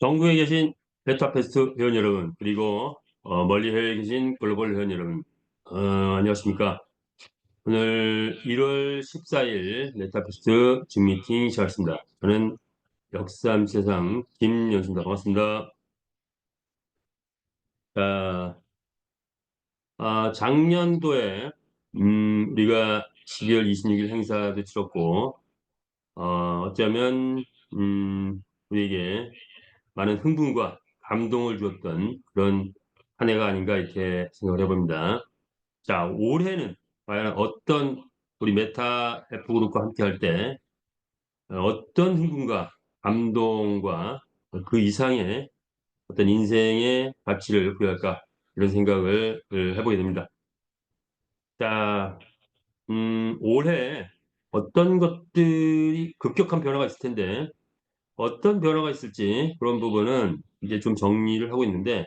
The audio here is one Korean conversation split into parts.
전국에 계신 베타페스트 회원 여러분, 그리고 멀리 해외에 계신 글로벌 회원 여러분, 안녕하십니까? 오늘 1월 14일 메타페스트 줌 미팅 시작하겠습니다. 저는 역삼 세상 김연수입니다. 반갑습니다. 자, 작년도에 우리가 12월 26일 행사도 치렀고, 어쩌면 우리에게 많은 흥분과 감동을 주었던 그런 한 해가 아닌가 이렇게 생각을 해봅니다. 자, 올해는 과연 어떤 우리 메타 F그룹과 함께 할 때 어떤 흥분과 감동과 그 이상의 어떤 인생의 가치를 부여할까 이런 생각을 해보게 됩니다. 자, 올해 어떤 것들이 급격한 변화가 있을 텐데 어떤 변화가 있을지 그런 부분은 이제 좀 정리를 하고 있는데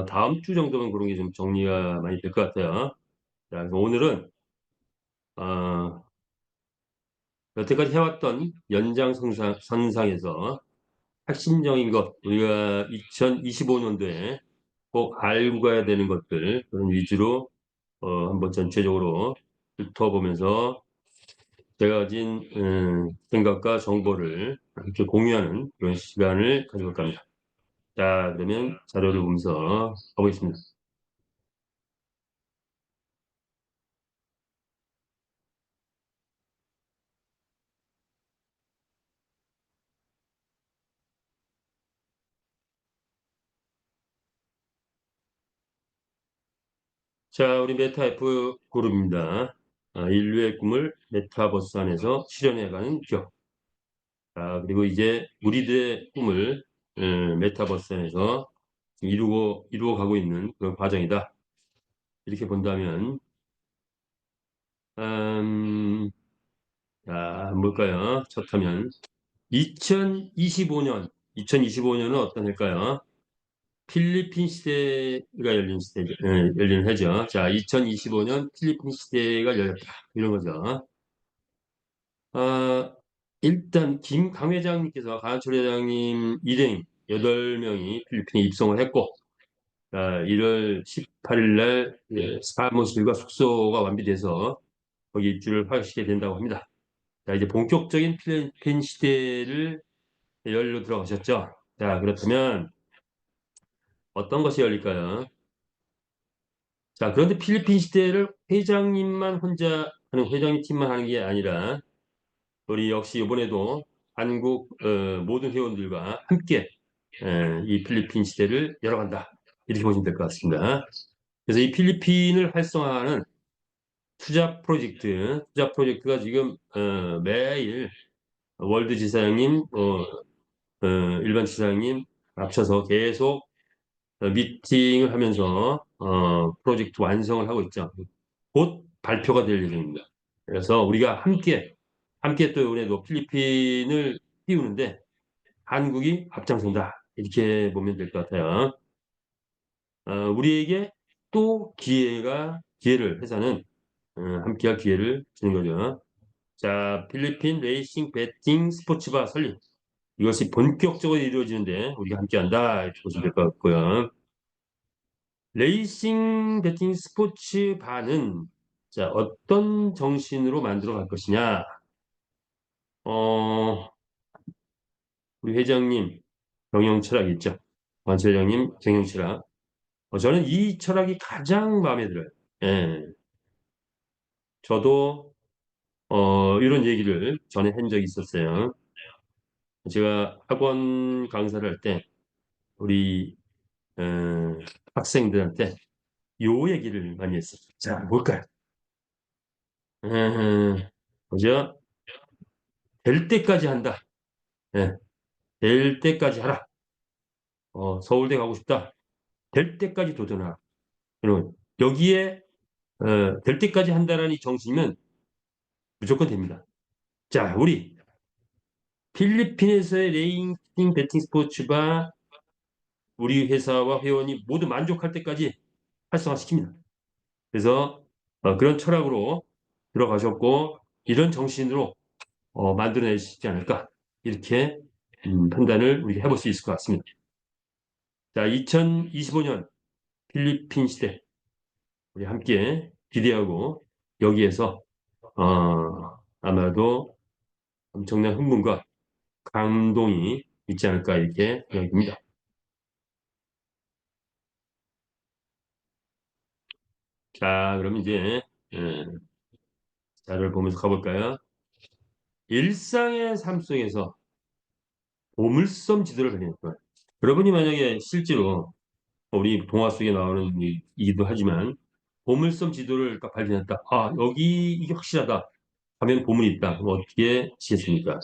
다음 주 정도면 그런 게 좀 정리가 많이 될 것 같아요. 자, 그래서 오늘은, 어, 여태까지 해왔던 연장선상에서 핵심적인 것, 우리가 2025년도에 꼭 알고 가야 되는 것들, 그런 위주로, 한번 전체적으로 훑어보면서 제가 가진, 생각과 정보를 이렇게 공유하는 그런 시간을 가져볼까 합니다. 자, 그러면 자료를 보면서 가보겠습니다. 자, 우리 메타 F 그룹입니다. 인류의 꿈을 메타버스 안에서 실현해가는 기업. 그리고 이제 우리들의 꿈을 메타버스 안에서 이루어 가고 있는 그런 과정이다. 이렇게 본다면, 음, 자, 뭘까요? 첫 화면. 2025년, 2025년은 어떤 해일까요? 필리핀 시대가 열린 해죠. 자, 2025년 필리핀 시대가 열렸다. 이런 거죠. 아, 일단 김강 회장님께서 강한철 회장님 일행 8명이 필리핀에 입성을 했고 1월 18일 날 사무실과 숙소가 완비돼서 거기 입주를 하시게 된다고 합니다. 자, 이제 본격적인 필리핀 시대를 열로 들어가셨죠. 자, 그렇다면 어떤 것이 열릴까요? 자, 그런데 필리핀 시대를 회장님만 혼자 하는 회장님 팀만 하는 게 아니라 우리 역시 이번에도 한국 모든 회원들과 함께 이 필리핀 시대를 열어간다. 이렇게 보시면 될 것 같습니다. 그래서 이 필리핀을 활성화하는 투자 프로젝트가 지금 매일 월드 지사장님, 일반 지사장님 합쳐서 계속 미팅을 하면서 프로젝트 완성을 하고 있죠. 곧 발표가 될 예정입니다. 그래서 우리가 함께 또 이번에도 필리핀을 띄우는데 한국이 앞장선다. 이렇게 보면 될 것 같아요. 우리에게 또 기회를 회사는 함께할 기회를 주는 거죠. 자, 필리핀 레이싱 배팅 스포츠바 설립. 이것이 본격적으로 이루어지는데 우리가 함께한다. 이렇게 보시면 될 것 같고요. 레이싱 배팅 스포츠바는 자, 어떤 정신으로 만들어 갈 것이냐. 어, 우리 회장님 경영 철학 있죠. 관 회장님 경영 철학. 저는 이 철학이 가장 마음에 들어요. 예, 저도 이런 얘기를 전에 한 적이 있었어요. 제가 학원 강사를 할 때 우리 어, 학생들한테 요 얘기를 많이 했어요. 자, 뭘까요? 그죠? 될 때까지 한다. 예, 될 때까지 하라. 서울대 가고 싶다. 될 때까지 도전하라. 여러분, 여기에 될 때까지 한다라는 이 정신이면 무조건 됩니다. 자, 우리 필리핀에서의 레이싱 배팅 스포츠가 우리 회사와 회원이 모두 만족할 때까지 활성화시킵니다. 그래서 그런 철학으로 들어가셨고 이런 정신으로 만들어내시지 않을까 이렇게 판단을 우리가 해볼 수 있을 것 같습니다. 자, 2025년 필리핀 시대 우리 함께 기대하고 여기에서 아마도 엄청난 흥분과 감동이 있지 않을까 이렇게 생각됩니다. 자, 그럼 이제 자료를 보면서 가볼까요? 일상의 삶 속에서 보물섬 지도를 발견할 거예요. 여러분이 만약에 실제로 우리 동화 속에 나오는 이기도 하지만 보물섬 지도를 딱 발견했다. 아, 여기 이게 확실하다. 하면 보물이 있다. 그럼 어떻게 지겠습니까?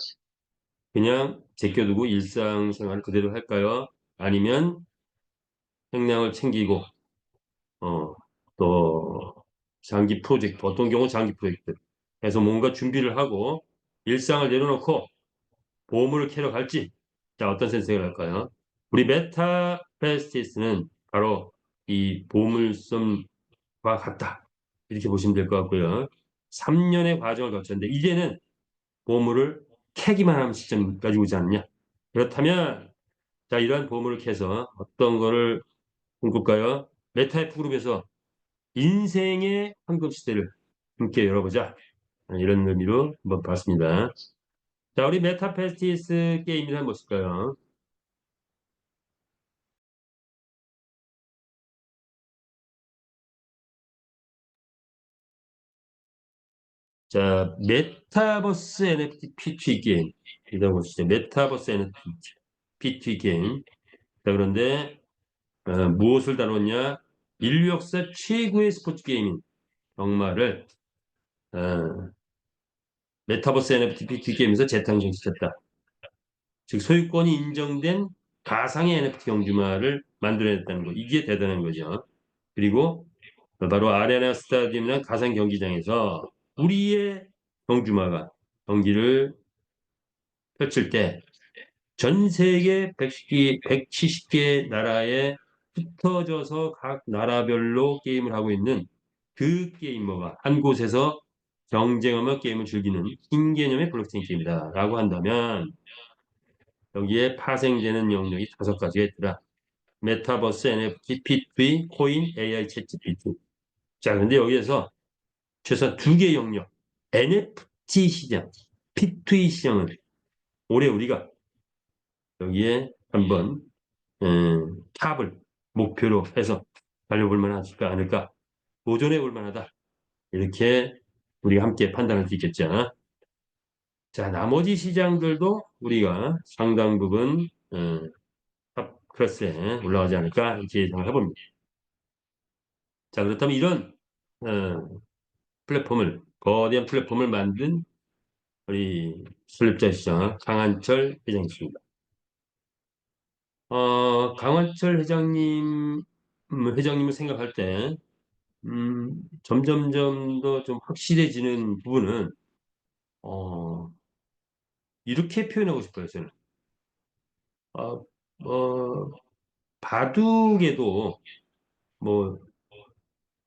그냥 제껴두고 일상생활을 그대로 할까요? 아니면 식량을 챙기고 어, 또 장기 프로젝트, 어떤 경우 장기 프로젝트 해서 뭔가 준비를 하고 일상을 내려놓고 보물을 캐러 갈지. 자, 어떤 선택을 할까요? 우리 메타페스티스는 바로 이 보물섬과 같다. 이렇게 보시면 될 것 같고요. 3년의 과정을 거쳤는데 이제는 보물을 캐기만 하면 시점 가지고 오지 않느냐. 그렇다면 자, 이러한 보물을 캐서 어떤 거를 꿈꿀까요? 메타F 그룹에서 인생의 황금 시대를 함께 열어보자. 이런 의미로 한번 봤습니다. 자, 우리 메타페스티스 게임을 한번 보실까요? 자, 메타버스 NFT P2E 게임. 이라고 보시죠. 메타버스 NFT P2E 게임. 자, 그런데 무엇을 다뤘냐? 인류 역사 최고의 스포츠 게임인 정말을 어, 메타버스 NFT P2E 게임에서 재탄생시켰다. 즉 소유권이 인정된 가상의 NFT 경주마를 만들어냈다는 거. 이게 대단한 거죠. 그리고 바로 아레나 스타디움이나 가상 경기장에서 우리의 경주마가 경기를 펼칠 때 전 세계 170개 나라에 흩어져서 각 나라별로 게임을 하고 있는 그 게이머가 한 곳에서 경쟁하며 게임을 즐기는 신개념의 블록체인 게임이다 라고 한다면 여기에 파생되는 영역이 5가지가 있더라. 메타버스, NFT, P2E, 코인, AI, 챗 GPT. 자, 근데 여기에서 최소한 2개 영역, NFT 시장, P2E 시장을 올해 우리가 여기에 한번 탑을 목표로 해서 달려볼 만하지 않을까, 도전해 볼 만하다. 이렇게 우리가 함께 판단할 수 있겠죠. 자, 나머지 시장들도 우리가 상당 부분 탑 클래스에 올라가지 않을까 이렇게 예상을 해봅니다. 자, 그렇다면 이런 어, 플랫폼을 거대한 플랫폼을 만든 우리 설립자 시장 강한철 회장이십니다. 강한철 회장님을 생각할 때 점점점 더 좀 확실해지는 부분은 어, 이렇게 표현하고 싶어요, 저는. 어, 어, 바둑에도 뭐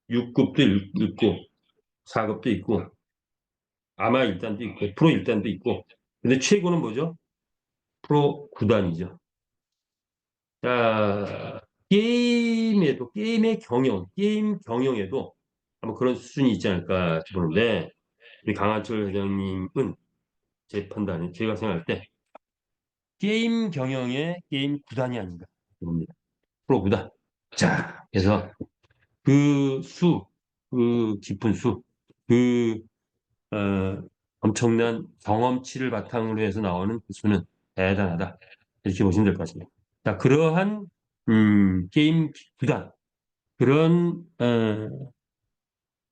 6급도 있고 4급도 있고 아마 일단도 있고 프로 일단도 있고 근데 최고는 뭐죠? 프로 9단이죠. 자, 게임 경영에도 아마 그런 수준이 있지 않을까 싶은데 우리 강한철 회장님은 제 판단에 제가 생각할 때 게임 경영의 게임 9단이 아닌가 봅니다. 프로 9단. 자, 그래서 그 수, 그 깊은 수, 그 엄청난 경험치를 바탕으로 해서 나오는 그 수는 대단하다. 이렇게 보시면 될 것 같습니다. 자, 그러한 게임 구단 그런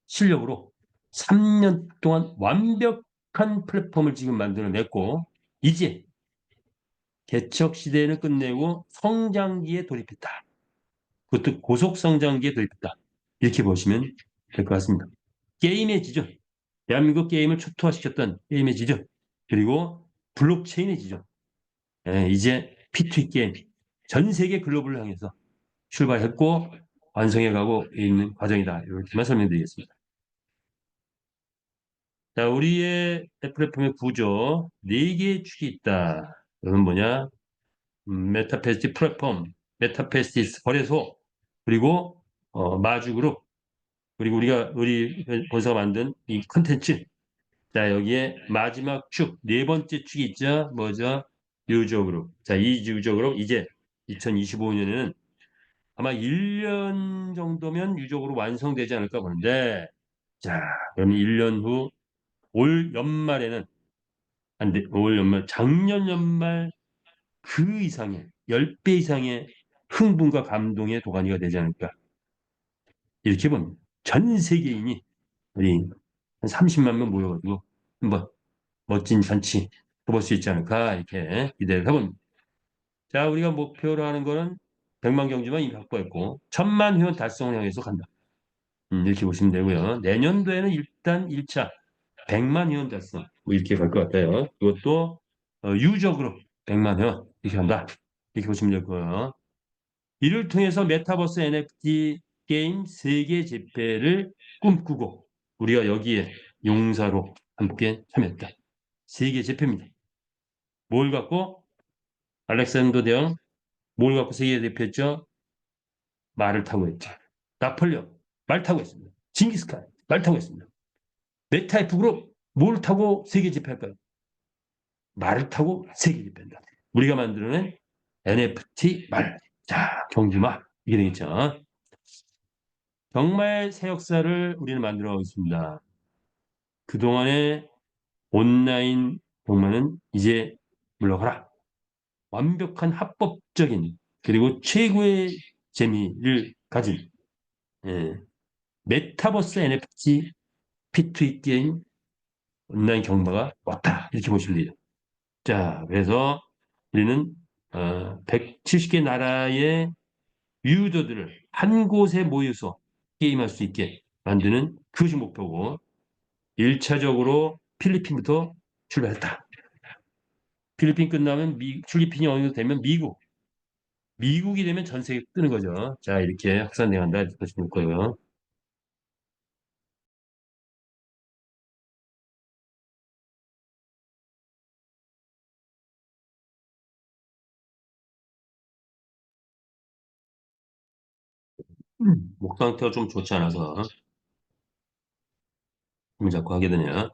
실력으로 3년 동안 완벽한 플랫폼을 지금 만들어냈고 이제 개척 시대는 끝내고 성장기에 돌입했다. 그것도 고속 성장기에 돌입했다. 이렇게 보시면 될 것 같습니다. 게임의 지존, 대한민국 게임을 초토화시켰던 게임의 지존, 그리고 블록체인의 지존. 이제 P2E 게임 전 세계 글로벌을 향해서 출발했고 완성해 가고 있는 과정이다. 이렇게만 설명드리겠습니다. 자, 우리의 플랫폼의 구조 네 개의 축이 있다. 그건 뭐냐? 메타패스티 플랫폼, 메타패스티스 거래소, 그리고 마주그룹, 그리고 우리 본사가 만든 이 컨텐츠. 자, 여기에 마지막 축, 네 번째 축이 있죠? 뭐죠? 유저그룹. 자, 이 유저그룹 이제 2025년에는 아마 1년 정도면 유적으로 완성되지 않을까 보는데, 자, 그럼 1년 후 올 연말에는, 안 돼, 올 연말, 작년 연말 그 이상의, 10배 이상의 흥분과 감동의 도가니가 되지 않을까. 이렇게 봅니다. 전 세계인이 우리 한 30만 명 모여가지고 한번 멋진 잔치 해볼 수 있지 않을까, 이렇게 기대를 해봅니다. 자, 우리가 목표로 하는 거는 100만 경주만 이미 확보했고, 1000만 회원 달성을 향해서 간다. 이렇게 보시면 되고요. 내년도에는 일단 1차 100만 회원 달성 뭐 이렇게 갈 것 같아요. 이것도 유적으로 100만 회원 이렇게 한다. 이렇게 보시면 될 거예요. 이를 통해서 메타버스 NFT 게임 세계 재패를 꿈꾸고 우리가 여기에 용사로 함께 참여했다. 세계 재패입니다. 뭘 갖고? 알렉산더 대왕 뭘 갖고 세계 대표했죠? 말을 타고 했죠. 나폴레옹 말 타고 했습니다. 징기스칸 말 타고 했습니다. 메타이프 그룹 뭘 타고 세계 집회할까요? 말을 타고 세계 집회한다. 우리가 만들어낸 NFT 말. 자, 경주마. 이게 되겠죠. 정말 새 역사를 우리는 만들어가고 있습니다. 그동안의 온라인 동맹은 이제 물러가라. 완벽한 합법적인 그리고 최고의 재미를 가진 예, 메타버스 NFT P2E 게임 온라인 경마가 왔다. 이렇게 보시면 돼요. 자, 그래서 우리는 170개 나라의 유저들을 한 곳에 모여서 게임할 수 있게 만드는 그것이 목표고 1차적으로 필리핀부터 출발했다. 필리핀 끝나면 필리핀이 어느 정도 되면 미국이 되면 전 세계 뜨는 거죠. 자, 이렇게 확산돼 간다 이렇게 보시면 거예요. 목 상태가 좀 좋지 않아서 힘을 자꾸 하게 되네요.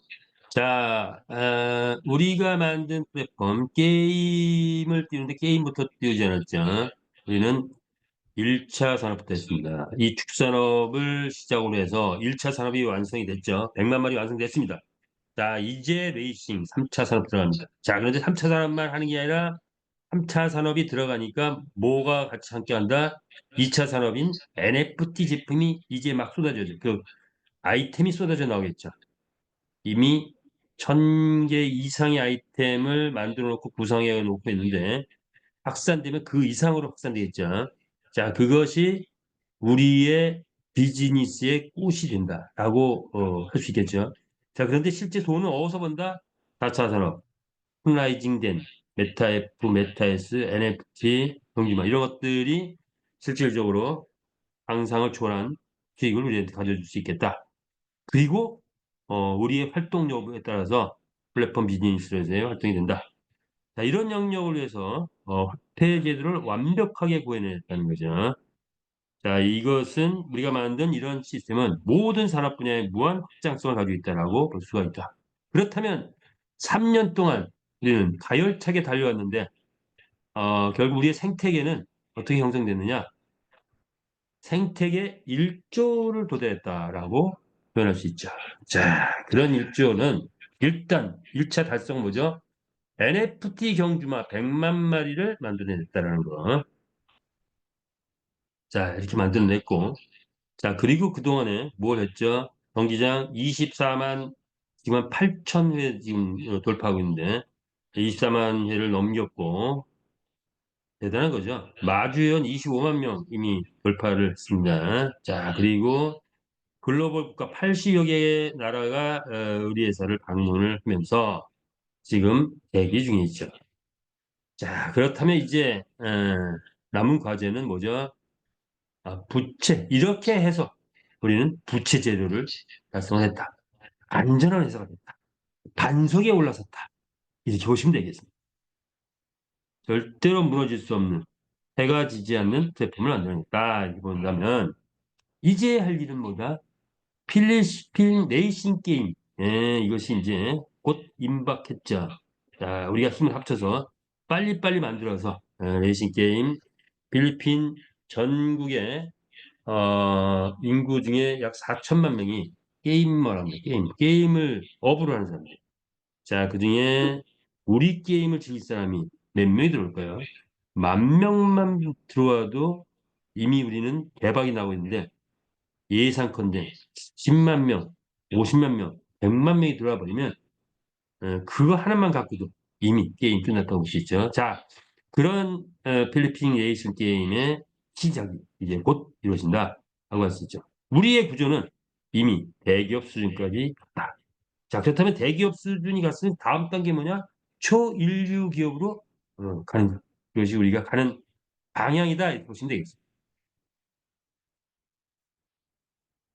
자, 우리가 만든 플랫폼, 게임을 띄우는데 게임부터 띄우지 않았죠. 우리는 1차 산업부터 했습니다. 이 축산업을 시작으로 해서 1차 산업이 완성이 됐죠. 100만 마리 완성됐습니다. 자, 이제 레이싱 3차 산업 들어갑니다. 자, 그런데 3차 산업만 하는 게 아니라 3차 산업이 들어가니까 뭐가 같이 함께 한다? 2차 산업인 NFT 제품이 이제 막 쏟아져요. 그 아이템이 쏟아져 나오겠죠. 이미 1000개 이상의 아이템을 만들어 놓고 구성해 놓고 있는데 확산되면 그 이상으로 확산되겠죠. 자, 그것이 우리의 비즈니스의 꽃이 된다라고 할 수 있겠죠. 자, 그런데 실제 돈은 어디서 번다? 4차 산업, 홈라이징된 메타F, 메타S, NFT, 동기화 이런 것들이 실질적으로 상상을 초월한 수익을 우리한테 가져줄 수 있겠다. 그리고 우리의 활동 여부에 따라서 플랫폼 비즈니스에서의 활동이 된다. 자, 이런 영역을 위해서 화폐 제도를 완벽하게 구해냈다는 거죠. 자, 이것은 우리가 만든 이런 시스템은 모든 산업 분야에 무한 확장성을 가지고 있다라고 볼 수가 있다. 그렇다면 3년 동안 우리는 가열차게 달려왔는데 결국 우리의 생태계는 어떻게 형성됐느냐? 생태계 1조를 도달했다라고 표현할 수 있죠. 자, 그런 1조는 일단 1차 달성 뭐죠? NFT 경주마 100만 마리를 만들어냈다라는 거. 자, 이렇게 만들어냈고. 자, 그리고 그동안에 뭘 했죠? 경기장 24만, 지금 한 8천 회 지금 돌파하고 있는데, 24만 회를 넘겼고, 대단한 거죠. 마주회원 25만 명 이미 돌파를 했습니다. 자, 그리고 글로벌 국가 80여 개의 나라가 우리 회사를 방문을 하면서 지금 대기 중에 있죠. 자, 그렇다면 이제 남은 과제는 뭐죠? 부채. 이렇게 해서 우리는 부채 제로를 달성했다. 안전한 회사가 됐다. 반석에 올라섰다. 이렇게 보시면 되겠습니다. 절대로 무너질 수 없는 해가 지지 않는 플랫폼을 만들어냈다. 이렇게 본다면 이제 할 일은 뭐다? 필리핀 레이싱 게임. 예, 이것이 이제 곧 임박했죠. 자, 우리가 힘을 합쳐서 빨리빨리 만들어서 레이싱 게임 필리핀 전국의 인구 중에 약 4천만 명이 게이머랍니다. 게임을 업으로 하는 사람들. 자, 그중에 우리 게임을 즐길 사람이 몇 명이 들어올까요? 10,000명만 들어와도 이미 우리는 대박이 나고 있는데 예상컨대 10만 명, 50만 명, 100만 명이 들어와 버리면 그거 하나만 갖고도 이미 게임 끝났다고 볼 수 있죠. 자, 그런 필리핀 레이싱 게임의 시작이 이제 곧 이루어진다 하고 할 수 있죠. 우리의 구조는 이미 대기업 수준까지 갔다. 자, 그렇다면 대기업 수준이 갔으면 다음 단계 뭐냐? 초인류 기업으로 가는 것. 그것이 우리가 가는 방향이다 이렇게 보시면 되겠습니다.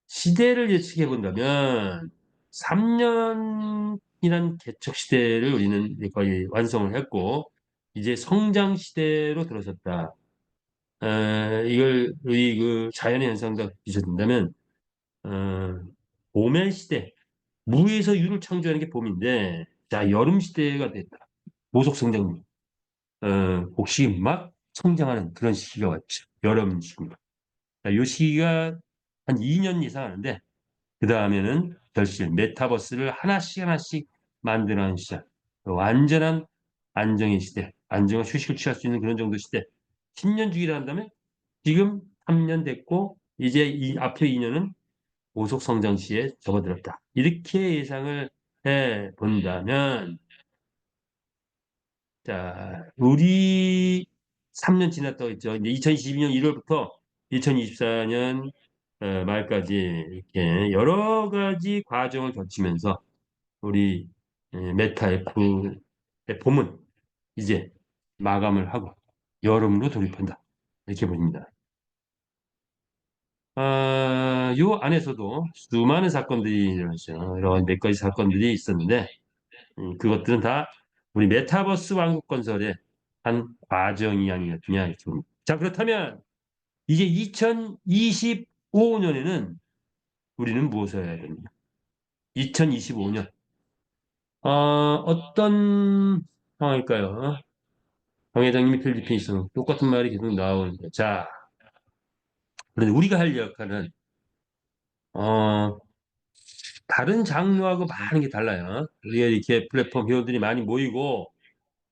시대를 예측해 본다면 3년이란 개척 시대를 우리는 거의 완성을 했고 이제 성장 시대로 들어섰다. 이걸 우리 그 자연의 현상과 비춰진다면 어, 봄의 시대, 무에서 유를 창조하는 게 봄인데 자 여름 시대가 됐다. 보속 성장, 곡식이 막 성장하는 그런 시기가 왔죠. 여름 시기입니다. 자, 이 시기가 한 2년 이상 하는데 그 다음에는 결실, 메타버스를 하나씩 하나씩 만들어가는 시작. 완전한 안정의 시대, 안정한 휴식을 취할 수 있는 그런 정도 시대. 10년 주기를 한다면 지금 3년 됐고 이제 이 앞에 2년은 고속 성장 시에 접어들었다. 이렇게 예상을 해 본다면 자, 우리 3년 지났다고 했죠. 이제 2022년 1월부터 2024년 말까지 이렇게 여러 가지 과정을 거치면서 우리 메타 F의 봄은 이제 마감을 하고 여름으로 돌입한다. 이렇게 보입니다. 요 안에서도 수많은 사건들이 일어났죠. 이런 몇 가지 사건들이 있었는데 그것들은 다 우리 메타버스 왕국 건설의 한 과정이 아니었느냐 이렇게 봅니다. 자, 그렇다면 이제 2025년에는 우리는 무엇을 해야 됩니까? 2025년 어떤 상황일까요? 강 회장님이 필리핀에 있어 똑같은 말이 계속 나오는데 자, 그런데 우리가 할 역할은 어, 다른 장르하고 많은 게 달라요. 우리가 이렇게 플랫폼 회원들이 많이 모이고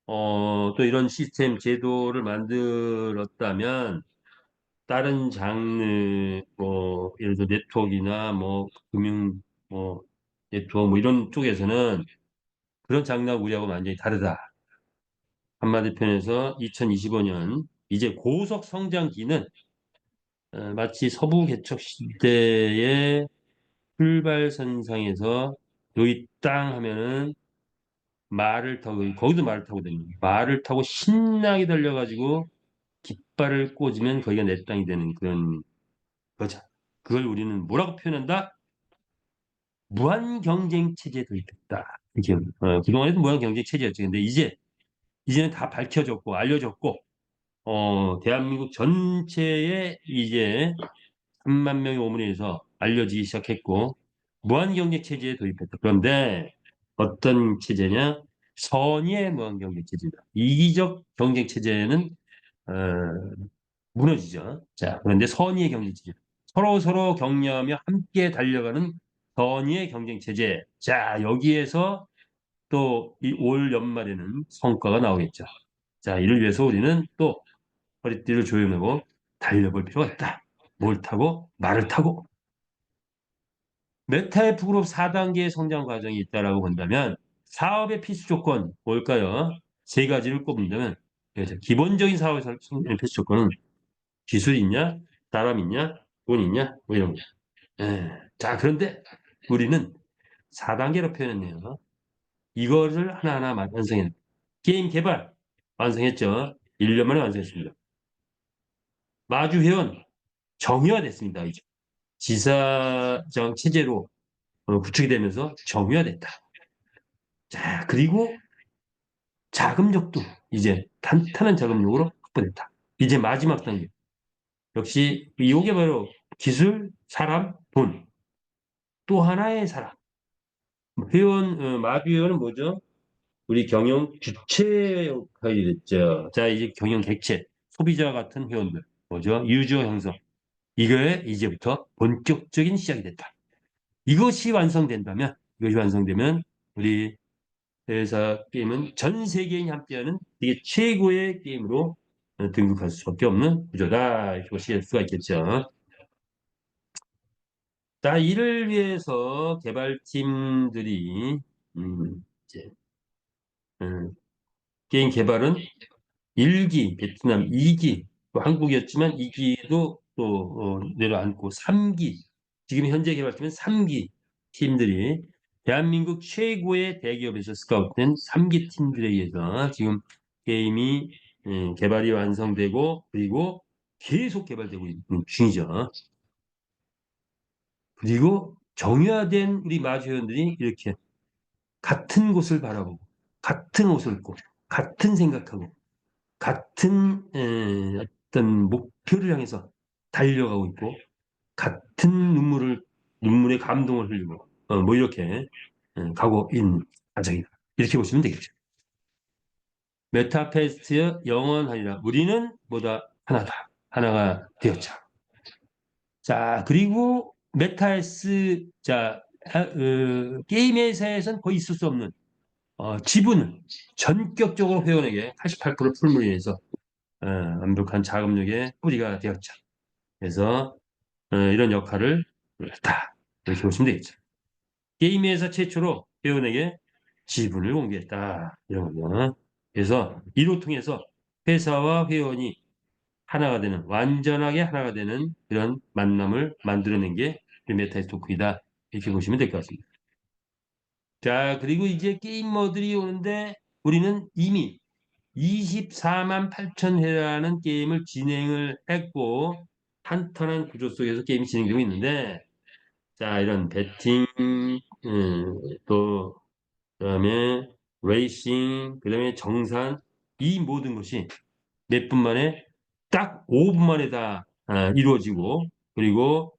또 이런 시스템 제도를 만들었다면 다른 장르 뭐 예를 들어 네트워크나 뭐 금융 뭐 네트워크 뭐 이런 쪽에서는 그런 장르하고 우리하고 완전히 다르다. 한마디 표현해서 2025년 이제 고속 성장기는 마치 서부 개척 시대의 출발선상에서 여기 땅 하면은 말을 타고 거기도 말을 타고 다닙니다. 말을 타고 신나게 달려가지고 깃발을 꽂으면 거기가 내 땅이 되는 그런 거죠. 그걸 우리는 뭐라고 표현한다? 무한 경쟁 체제에 도입했다. 이렇게 그동안에도 무한 경쟁 체제였죠. 근데 이제는 다 밝혀졌고 알려졌고 대한민국 전체에 이제 3만 명의 오문에서 알려지기 시작했고 무한 경쟁 체제에 도입했다. 그런데 어떤 체제냐? 선의의 무한 경쟁 체제다. 이기적 경쟁 체제는 어, 무너지죠. 자, 그런데 선의의 경쟁 체제. 서로 격려하며 함께 달려가는 선의의 경쟁 체제. 자, 여기에서 또 이 올 연말에는 성과가 나오겠죠. 자, 이를 위해서 우리는 또 허리띠를 조여매고 달려볼 필요가 있다. 뭘 타고? 말을 타고. 메타의 그룹 4단계의 성장 과정이 있다라고 본다면 사업의 필수 조건 뭘까요? 세 가지를 꼽는다면 그래서 기본적인 사업의 필수 조건은 기술 있냐, 사람 있냐, 돈 있냐, 뭐 이런 거. 자, 그런데 우리는 4단계로 표현했네요. 이거를 하나하나 완성했. 게임 개발 완성했죠. 1년 만에 완성했습니다. 마주 회원 정의화됐습니다. 이제 지사장 체제로 구축이 되면서 정의화됐다. 자, 그리고 자금력도 이제 탄탄한 자금력으로 확보됐다. 이제 마지막 단계. 역시 이게 바로 기술, 사람, 돈. 또 하나의 사람. 마비회원은 뭐죠? 우리 경영 주체 역할이 됐죠. 자, 이제 경영 객체, 소비자 같은 회원들. 뭐죠? 유저 형성. 이거에 이제부터 본격적인 시작이 됐다. 이것이 완성되면 우리 회사 게임은 전 세계인이 함께하는 이게 최고의 게임으로 등극할 수밖에 없는 구조다. 이렇게 보실 수가 있겠죠. 자, 이를 위해서 개발팀들이 이제 음, 게임 개발은 1기, 베트남 2기, 또 한국이었지만 2기도 또 내려앉고 3기, 지금 현재 개발팀은 3기 팀들이 대한민국 최고의 대기업에서 스카우트된 3기 팀들에 의해서 지금 게임이 개발이 완성되고 그리고 계속 개발되고 있는 중이죠. 그리고 정의화된 우리 마주회원들이 이렇게 같은 곳을 바라보고 같은 옷을 입고 같은 생각하고 같은 어떤 목표를 향해서 달려가고 있고 같은 눈물의 감동을 흘리고 뭐 이렇게 가고 있는 과정이다. 이렇게 보시면 되겠죠. 메타페스트의 영원하리라. 우리는 뭐다? 하나다. 하나가 되었자. 자, 그리고 메타에스, 자, 게임 회사에서는 거의 있을 수 없는 지분을 전격적으로 회원에게 88% 풀물리에서 완벽한 자금력의 뿌리가 되었죠. 그래서 이런 역할을 했다. 이렇게 보시면 되겠죠. 게임회사 최초로 회원에게 지분을 공개했다. 이런 거죠. 그래서 이로 통해서 회사와 회원이 하나가 되는, 완전하게 하나가 되는 그런 만남을 만들어낸 게 메타의 토크이다. 이렇게 보시면 될 것 같습니다. 자, 그리고 이제 게이머들이 오는데 우리는 이미 24만 8천 회라는 게임을 진행을 했고 탄탄한 구조 속에서 게임이 진행되고 있는데 자 이런 배팅 또 그다음에 레이싱 그다음에 정산 이 모든 것이 몇 분 만에 딱 5분 만에 다 이루어지고 그리고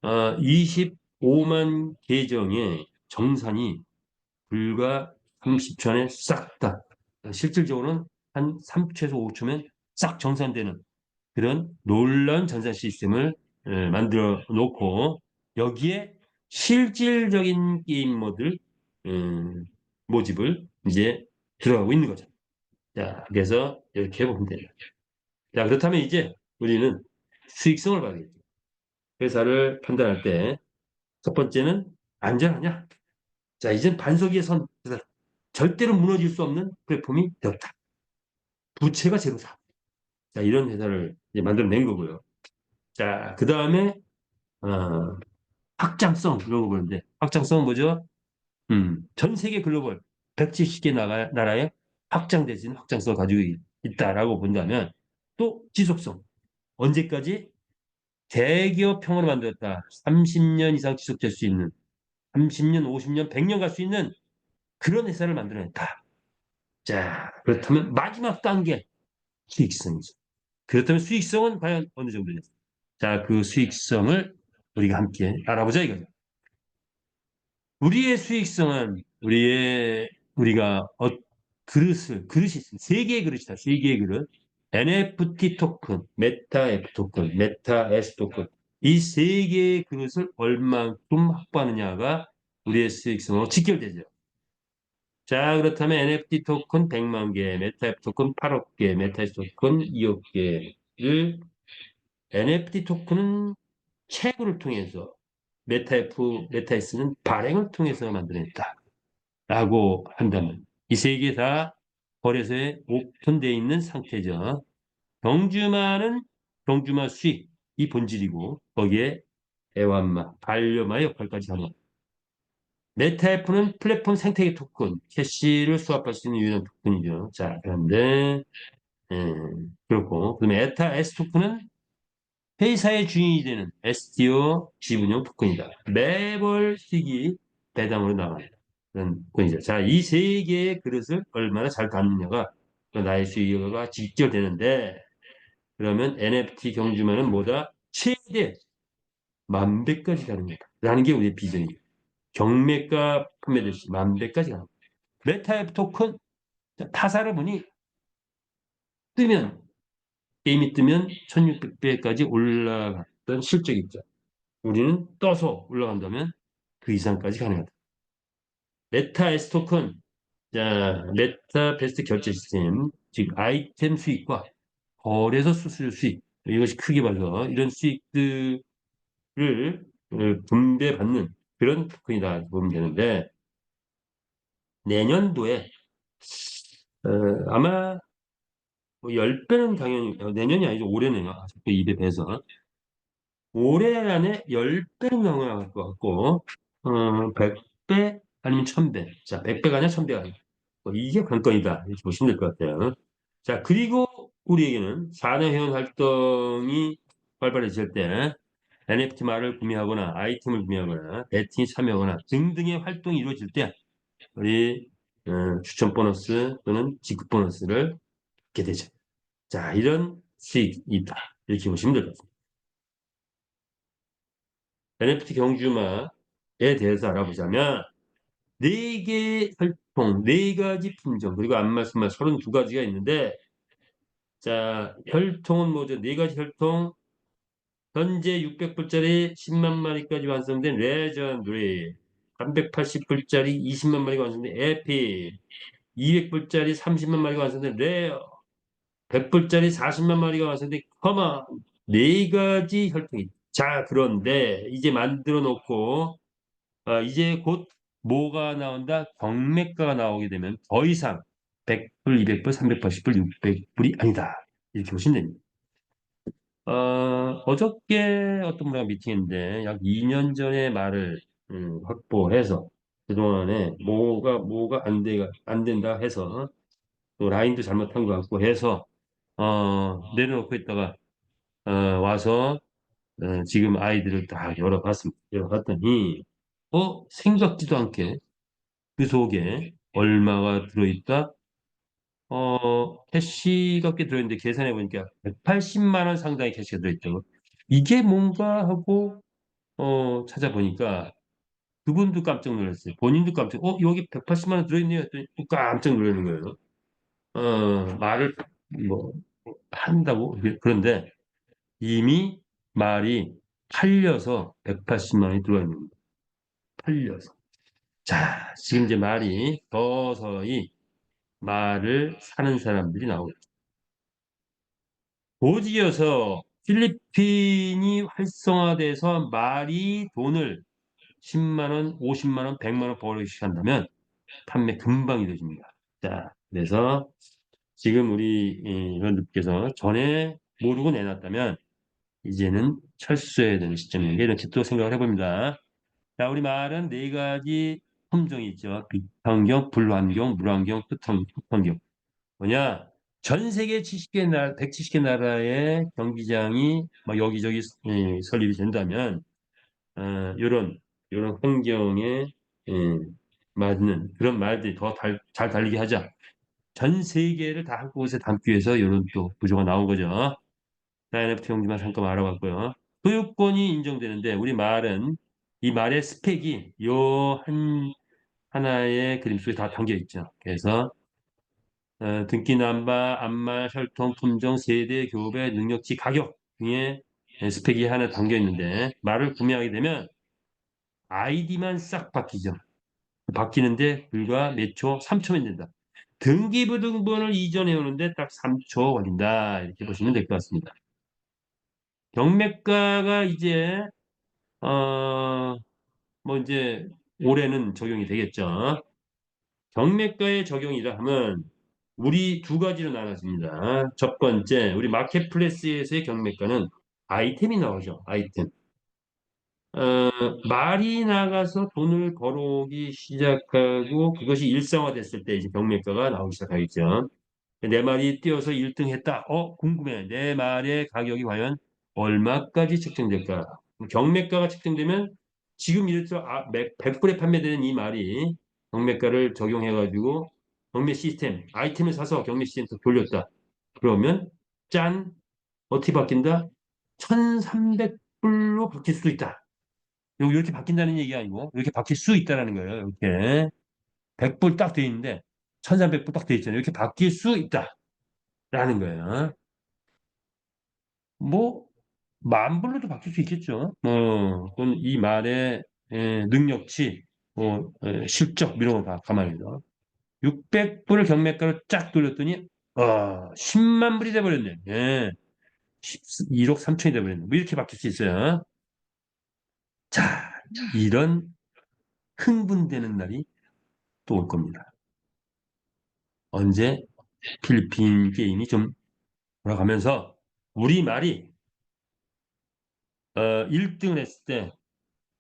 25만 계정의 정산이 불과 30초 안에 싹 다 실질적으로는 한 3초에서 5초면 싹 정산되는 그런 놀라운 전산 시스템을 만들어 놓고 여기에 실질적인 게이머들 모집을 이제 들어가고 있는 거죠. 자, 그래서 이렇게 보면 돼요. 자, 그렇다면 이제 우리는 수익성을 봐야겠죠. 회사를 판단할 때 첫 번째는 안전하냐? 자, 이젠 반석 위에 선 회사. 절대로 무너질 수 없는 플랫폼이 되었다. 부채가 제로다. 자, 이런 회사를 이제 만들어낸 거고요. 자, 그 다음에 어, 확장성 이런 거 보는데 확장성은 뭐죠? 전 세계 글로벌 170개 나라에 확장되진 확장성을 가지고 있다라고 본다면 또 지속성 언제까지 대기업형으로 만들었다. 30년 이상 지속될 수 있는 30년, 50년, 100년 갈 수 있는 그런 회사를 만들어냈다. 자, 그렇다면 마지막 단계 수익성이죠. 그렇다면 수익성은 과연 어느 정도냐? 자, 그 수익성을 우리가 함께 알아보자 이거죠. 우리의 수익성은 우리가 그릇이 있습니다. 세 개의 그릇이다. 세 개의 그릇. NFT 토큰, 메타 F 토큰, 메타 S 토큰. 이 세 개의 그릇을 얼만큼 확보하느냐가 우리의 수익성으로 직결되죠. 자, 그렇다면 NFT 토큰 100만 개, 메타 F 토큰 8억 개, 메타 S 토큰 2억 개를 NFT 토큰은 채굴을 통해서 메타S는 발행을 통해서 만들어냈다. 라고 한다면 이 세 개 다 거래소에 오픈되어 있는 상태죠. 경주마는 경주마 수익이 본질이고 거기에 애완마, 반려마의 역할까지 하는 메타F는 플랫폼 생태계 토큰, 캐시를 수합할 수 있는 유일한 토큰이죠. 자, 그런데 그렇고 그다음에 에타 S 토큰은 회사의 주인이 되는 STO 지분형 토큰이다. 매월 수익이 배당으로 나가는 그런 토큰이죠. 자, 이 세 개의 그릇을 얼마나 잘 담느냐가 나의 수익과 직결되는데 그러면 NFT 경주만은 뭐다? 최대 10,000배까지 가는 거다. 라는 게 우리의 비전이에요. 경매가 판매됐시 10,000배까지 가는 거다. 메타의 토큰 타사를 보니 뜨면 게임이 뜨면 1,600배까지 올라갔던 실적이 있죠. 우리는 떠서 올라간다면 그 이상까지 가능하다. 메타 S토큰, 자, 메타 베스트 결제 시스템, 즉 아이템 수익과 거래소 수수료 수익, 이것이 크게 봐서 이런 수익들을 분배받는 그런 토큰이다 보면 되는데 내년도에 아마 뭐 10배는 당연히 내년이 아니죠. 올해네요. 자꾸 입에 배서 올해 안에 10배는 넘어갈 것 같고 100배 아니면 1,000배. 자, 100배가 아니라 1,000배가 아니라 이게 관건이다. 이렇게 보시면 될 것 같아요. 자, 그리고 우리에게는 사내회원 활동이 활발해질 때 NFT 말을 구매하거나 아이템을 구매하거나 배팅에 참여하거나 등등의 활동이 이루어질 때 우리 추천 보너스 또는 지급 보너스를 받게 되죠. 자, 이런 수익이 있다. 이렇게 보시면 될 것 같습니다. NFT 경주마에 대해서 알아보자면 네 개의 혈통, 네 가지 품종, 그리고 안말씀말 32가지가 있는데 자, 혈통은 뭐죠? 네 가지 혈통. 현재 600불짜리 10만 마리까지 완성된 레전드리, 380불짜리 20만 마리가 완성된 에픽, 200불짜리 30만 마리가 완성된 레어, 100불짜리 40만 마리가 완성된 커먼. 네 가지 혈통이. 자, 그런데 이제 만들어 놓고 이제 곧 뭐가 나온다? 경매가가 나오게 되면 더 이상 100불, 200불, 380불, 600불이 아니다. 이렇게 보시면 됩니다. 어저께 어떤 분과 미팅했는데 약 2년 전에 말을 확보해서 그동안에 뭐가 안 된다 해서 또 라인도 잘못한 것 같고 해서 내려놓고 있다가 와서 지금 아이들을 다 열어봤습니다. 열어봤더니 생각지도 않게 그 속에 얼마가 들어있다? 캐시가 꽤 들어있는데 계산해 보니까 180만 원 상당의 캐시가 들어있다고. 이게 뭔가 하고 찾아보니까 그분도 깜짝 놀랐어요. 본인도 깜짝, 여기 180만 원 들어있네요. 했더니 또 깜짝 놀라는 거예요. 말을 뭐 한다고 그런데 이미 말이 팔려서 180만 원이 들어와 있는 겁니다. 팔려서. 자, 지금 이제 말이 서서히 말을 사는 사람들이 나오고 곧이어서 필리핀이 활성화돼서 말이 돈을 10만 원, 50만 원, 100만 원 벌기 시작한다면 판매 금방 이루어집니다. 자, 그래서 지금 우리 회원님께서 전에 모르고 내놨다면 이제는 철수해야 되는 시점인데 이렇게 또 생각을 해봅니다. 자, 우리 말은 네 가지 품종이 있죠. 빛환경, 불환경, 물환경, 흑환경. 뭐냐? 전 세계 70개 나라, 170개 나라의 경기장이 막 여기저기 설립이 된다면 이런 환경에 예, 맞는 그런 말들이 더 잘 달리게 하자. 전 세계를 다 한곳에 담기 위해서 이런 또 구조가 나온 거죠. NFT 경주만 잠깐 알아봤고요. 소유권이 인정되는데 우리 말은 이 말의 스펙이 요 하나의 그림 속에 다 담겨 있죠. 그래서 등기 남바, 암말, 혈통, 품종, 세대, 교배, 능력치, 가격 등의 스펙이 하나 담겨 있는데 말을 구매하게 되면 아이디만 싹 바뀌죠. 바뀌는데 불과 몇 초? 3초면 된다. 등기부등본을 이전해 오는데 딱 3초 걸린다. 이렇게 보시면 될 것 같습니다. 경매가가 이제 뭐 이제 올해는 적용이 되겠죠. 경매가의 적용이라 하면 우리 두 가지로 나눠집니다. 첫 번째, 우리 마켓플레이스에서의 경매가는 아이템이 나오죠. 아이템. 말이 나가서 돈을 벌어오기 시작하고 그것이 일상화됐을 때 이제 경매가가 나오기 시작하겠죠. 내 말이 뛰어서 1등 했다. 궁금해. 내 말의 가격이 과연 얼마까지 책정될까? 경매가가 책정되면 지금 이래서 100불에 판매되는 이 말이 경매가를 적용해가지고 경매 시스템, 아이템을 사서 경매 시스템 돌렸다. 그러면 짠, 어떻게 바뀐다? 1,300불로 바뀔 수 있다. 이렇게 바뀐다는 얘기 아니고 이렇게 바뀔 수 있다라는 거예요. 이렇게 100불 딱 돼 있는데 1,300불 딱 돼 있잖아요. 이렇게 바뀔 수 있다라는 거예요. 뭐 만불로도 바뀔 수 있겠죠. 그건 이 말의 능력치, 실적 이런 거 감안해서 600불을 경매가로 쫙 돌렸더니 10만 불이 돼버렸네. 예. 1억 3천이 돼버렸네. 뭐 이렇게 바뀔 수 있어요. 자, 이런 흥분되는 날이 또 올 겁니다. 언제 필리핀 게임이 좀 돌아가면서 우리말이 1등을 했을 때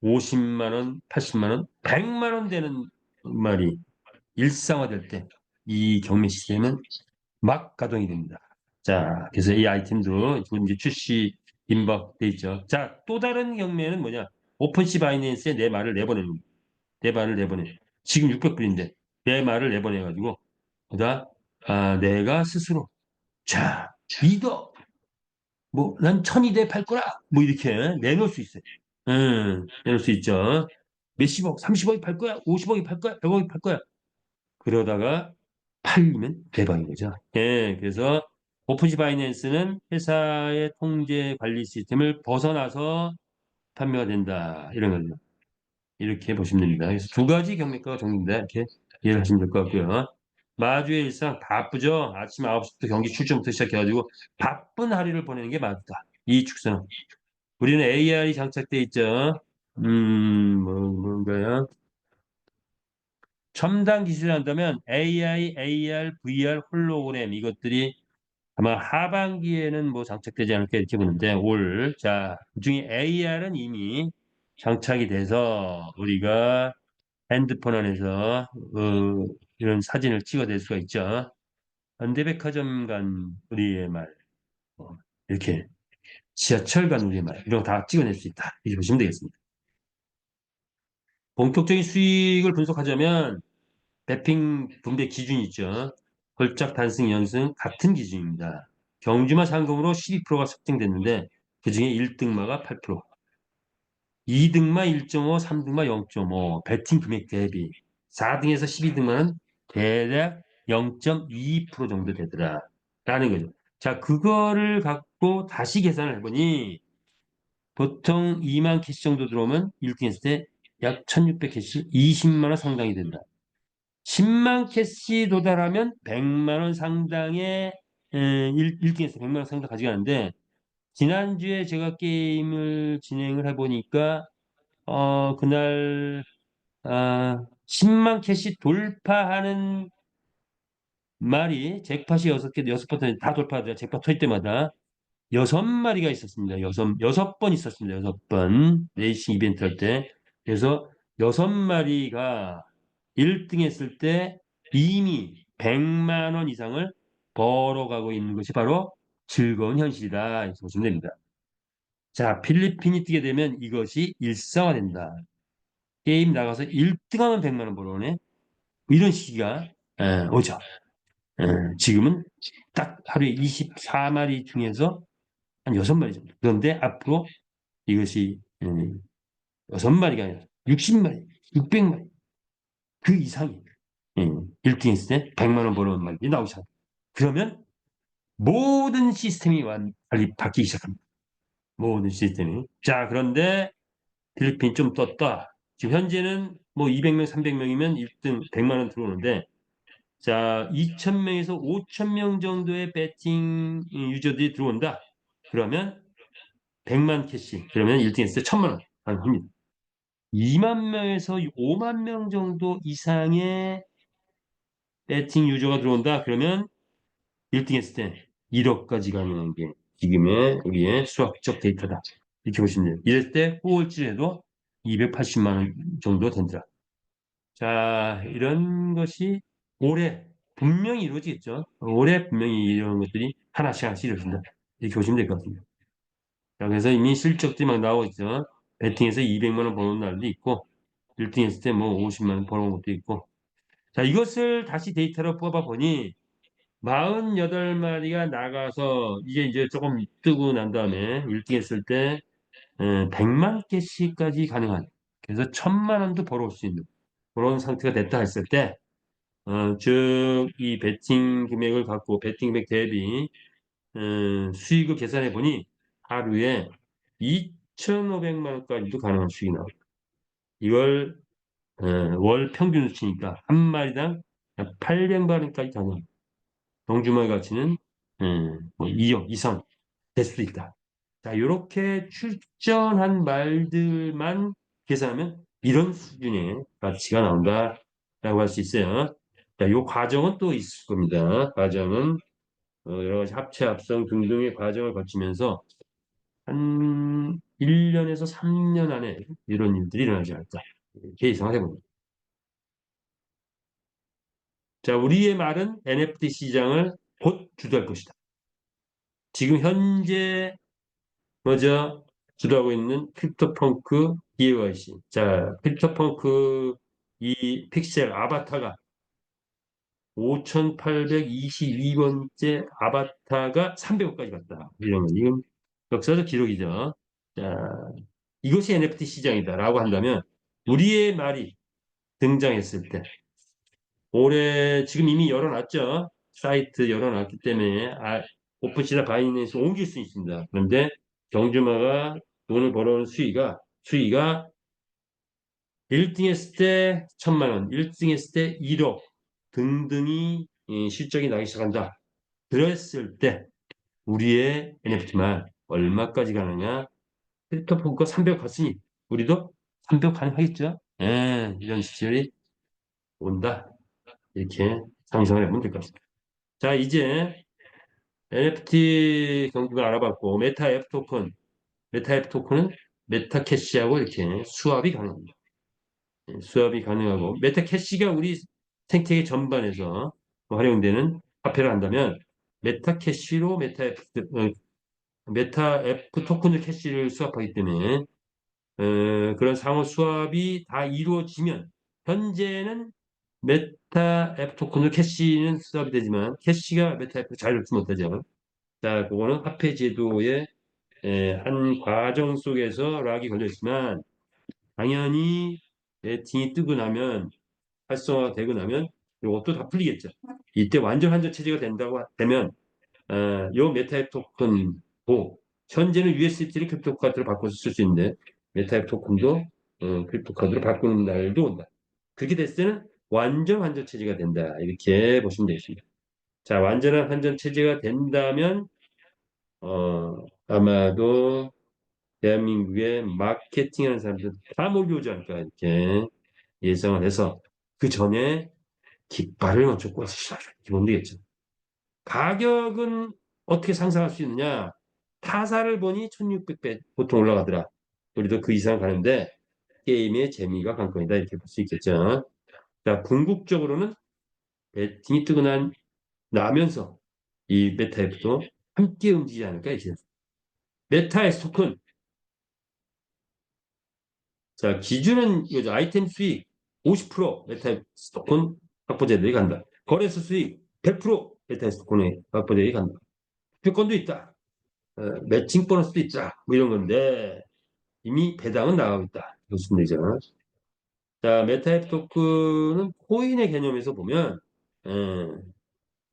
50만 원, 80만 원, 100만 원 되는 말이 일상화될 때 이 경매 시스템은 막 가동이 됩니다. 자, 그래서 이 아이템도 지금 이제 출시 임박돼 있죠. 자, 또 다른 경매는 뭐냐? 오픈시 바이낸스에 내 말을 내보내는 거예요. 내 말을 내보내. 지금 600불인데 내 말을 내보내가지고 그다 내가 스스로 자, 이더 뭐 난 1,200대 팔 거라 뭐 이렇게 내놓을 수 있어요. 내놓을 수 있죠. 몇십억, 30억이 팔 거야, 50억이 팔 거야, 100억이 팔 거야. 그러다가 팔리면 대박인 거죠. 예, 그래서 오픈시 바이낸스는 회사의 통제 관리 시스템을 벗어나서 판매가 된다. 이런 거죠. 이렇게 보시면 됩니다. 그래서 두 가지 경매가가 종류입니다. 이렇게 이해를 하시면 될 것 같고요. 마주의 일상 바쁘죠. 아침 9시부터 경기 출전부터 시작해가지고 바쁜 하루를 보내는 게 맞다. 이 축소는. 우리는 AR이 장착돼 있죠. 뭔가요? 첨단 기술을 한다면 AI, AR, VR, 홀로그램 이것들이 아마 하반기에는 뭐 장착되지 않을까 이렇게 보는데 자, 그중에 AR은 이미 장착이 돼서 우리가 핸드폰 안에서 이런 사진을 찍어낼 수가 있죠. 현대백화점 간 우리의 말, 어, 이렇게 지하철 간 우리의 말 이런 거 다 찍어낼 수 있다. 이렇게 보시면 되겠습니다. 본격적인 수익을 분석하자면 매핑 분배 기준이 있죠. 걸작 단승 연승 같은 기준입니다. 경주마 상금으로 12%가 책정됐는데 그중에 1등마가 8%, 2등마 1.5, 3등마 0.5, 배팅 금액 대비 4등에서 12등마는 대략 0.2% 정도 되더라. 라는 거죠. 자, 그거를 갖고 다시 계산을 해보니 보통 2만 캐시 정도 들어오면 1등 했을 때 약 1,600 캐시 20만 원 상당이 된다. 10만 캐시 도달하면 100만 원 상당의 1등에서 100만 원 상당 가져가는데 지난주에 제가 게임을 진행을 해보니까 그날 10만 캐시 돌파하는 말이 잭팟이 6개, 6번 다 돌파하더라. 잭팟 터질 때마다 6마리가 있었습니다. 여섯 번 있었습니다. 6번. 레이싱 이벤트 할 때. 그래서 6마리가 1등 했을 때 이미 100만 원 이상을 벌어가고 있는 것이 바로 즐거운 현실이다. 이렇게 보시면 됩니다. 자, 필리핀이 뛰게 되면 이것이 일상화된다. 게임 나가서 1등하면 100만 원 벌어오네. 이런 시기가 오죠. 지금은 딱 하루에 24마리 중에서 한 6마리 정도. 그런데 앞으로 이것이 6마리가 아니라 60마리, 600마리 그 이상이 1등 했을 때 100만 원 벌어오는 말이 나오기 시작합니다. 그러면 모든 시스템이 완전히 바뀌기 시작합니다. 모든 시스템이. 자, 그런데 필리핀 좀 떴다. 지금 현재는 뭐 200명, 300명이면 1등 100만 원 들어오는데 자, 2,000명에서 5,000명 정도의 배팅 유저들이 들어온다. 그러면 100만 캐시. 그러면 1등 했을 때 1,000만 원 가능합니다. 2만 명에서 5만 명 정도 이상의 배팅 유저가 들어온다. 그러면 1등 했을 때 1억까지 가능한 게 지금의 우리의 수학적 데이터다. 이렇게 보시면 돼요. 이럴 때 후월질에도 280만 원 정도 된다. 자, 이런 것이 올해 분명히 이루어지겠죠. 올해 분명히 이런 것들이 하나씩 하나씩 이루어진다. 이렇게 보시면 될 것 같습니다. 자, 그래서 이미 실적들이 막 나오고 있죠. 배팅에서 200만 원 버는 날도 있고, 1등 했을 때 뭐 50만 원 벌어온 것도 있고, 자, 이것을 다시 데이터로 뽑아보니 48마리가 나가서 이제 조금 뜨고 난 다음에 1등 했을 때 100만 개씩까지 가능한, 그래서 1000만 원도 벌어올 수 있는 그런 상태가 됐다 했을 때, 즉 이 베팅 금액을 갖고 베팅 금액 대비 수익을 계산해 보니 하루에 2,500만 원까지도 가능한 수익이 나옵니다. 이걸 월 평균 수치니까 한 마리당 800만 원까지 가능합니다. 동주말 가치는 뭐 2억 이상 될 수도 있다. 자, 이렇게 출전한 말들만 계산하면 이런 수준의 가치가 나온다라고 할 수 있어요. 자, 이 과정은 또 있을 겁니다. 과정은 여러 가지 합체, 합성 등등의 과정을 거치면서 한 1년에서 3년 안에 이런 일들이 일어나지 않을까. 이렇게 예상을 해봅니다. 자, 우리의 말은 NFT 시장을 곧 주도할 것이다. 지금 현재 먼저 주도하고 있는 크립토펑크 DYC. 자, 크립토펑크 이 픽셀 아바타가 5,822번째 아바타가 300억까지 갔다. 이런 건 지금 역사적 기록이죠. 자, 이것이 NFT 시장이다라고 한다면 우리의 말이 등장했을 때 올해 지금 이미 열어놨죠. 사이트 열어놨기 때문에 오픈시나 바이낸스 옮길 수 있습니다. 그런데 경주마가 돈을 벌어오는 수위가 1등 했을 때 1,000만 원, 1등 했을 때 1억 등등이 실적이 나기 시작한다. 그랬을 때 우리의 NFT만 얼마까지 가느냐? 크립토펑크가 300 갔으니 우리도 300 가능하겠죠? 예, 이런 시절이 온다. 이렇게 상상을 해보면 될 것 같습니다. 자, 이제 NFT 경주를 알아봤고 메타 F 토큰은 메타캐시하고 이렇게 수합이 가능합니다. 수합이 가능하고 메타캐시가 우리 생태계 전반에서 활용되는 화폐를 한다면 메타캐시로 메타 F 토큰을 캐시를 수합하기 때문에 그런 상호 수합이 다 이루어지면 현재는 메타 F 토큰을 캐시는 수합이 되지만 캐시가 메타 F 잘 넣지 못하죠. 자, 그거는 화폐 제도의 한 과정 속에서 락이 걸려 있지만 당연히 팅이 뜨고 나면 활성화되고 나면 이것도 다 풀리겠죠. 이때 완전 한전 체제가 된다고 되면 요 메타앱 토큰도 현재는 USDT를 크립토 카드로 바꿔서 쓸 수 있는데 메타앱 토큰도 크립토 카드로 바꾸는 날도 온다. 그렇게 됐을 때는 완전 한전 체제가 된다. 이렇게 보시면 되겠습니다. 자, 완전한 한전 체제가 된다면 아마도 대한민국의 마케팅하는 사람들 다 몰려오지 않을까 이렇게 예상을 해서 그 전에 깃발을 먼저 꽂으시라. 기본 되겠죠. 가격은 어떻게 상상할 수 있느냐? 타사를 보니 1600배 보통 올라가더라. 우리도 그 이상 가는데 게임의 재미가 관건이다 이렇게 볼 수 있겠죠. 자, 궁극적으로는 배팅이 뜨고 나면서 이 메타앱도 함께 움직이지 않을까 이제. 메타의 토큰. 자, 기준은 이거죠. 아이템 수익 50% 메타앱 토큰 확보자들이 간다. 거래소 수익 100% 메타앱 토큰의 확보자들이 간다. 특권도 있다. 매칭 보너스도 있다. 뭐 이런 건데 이미 배당은 나가고 있다. 무슨 얘기죠? 자, 메타앱 토큰은 코인의 개념에서 보면 에,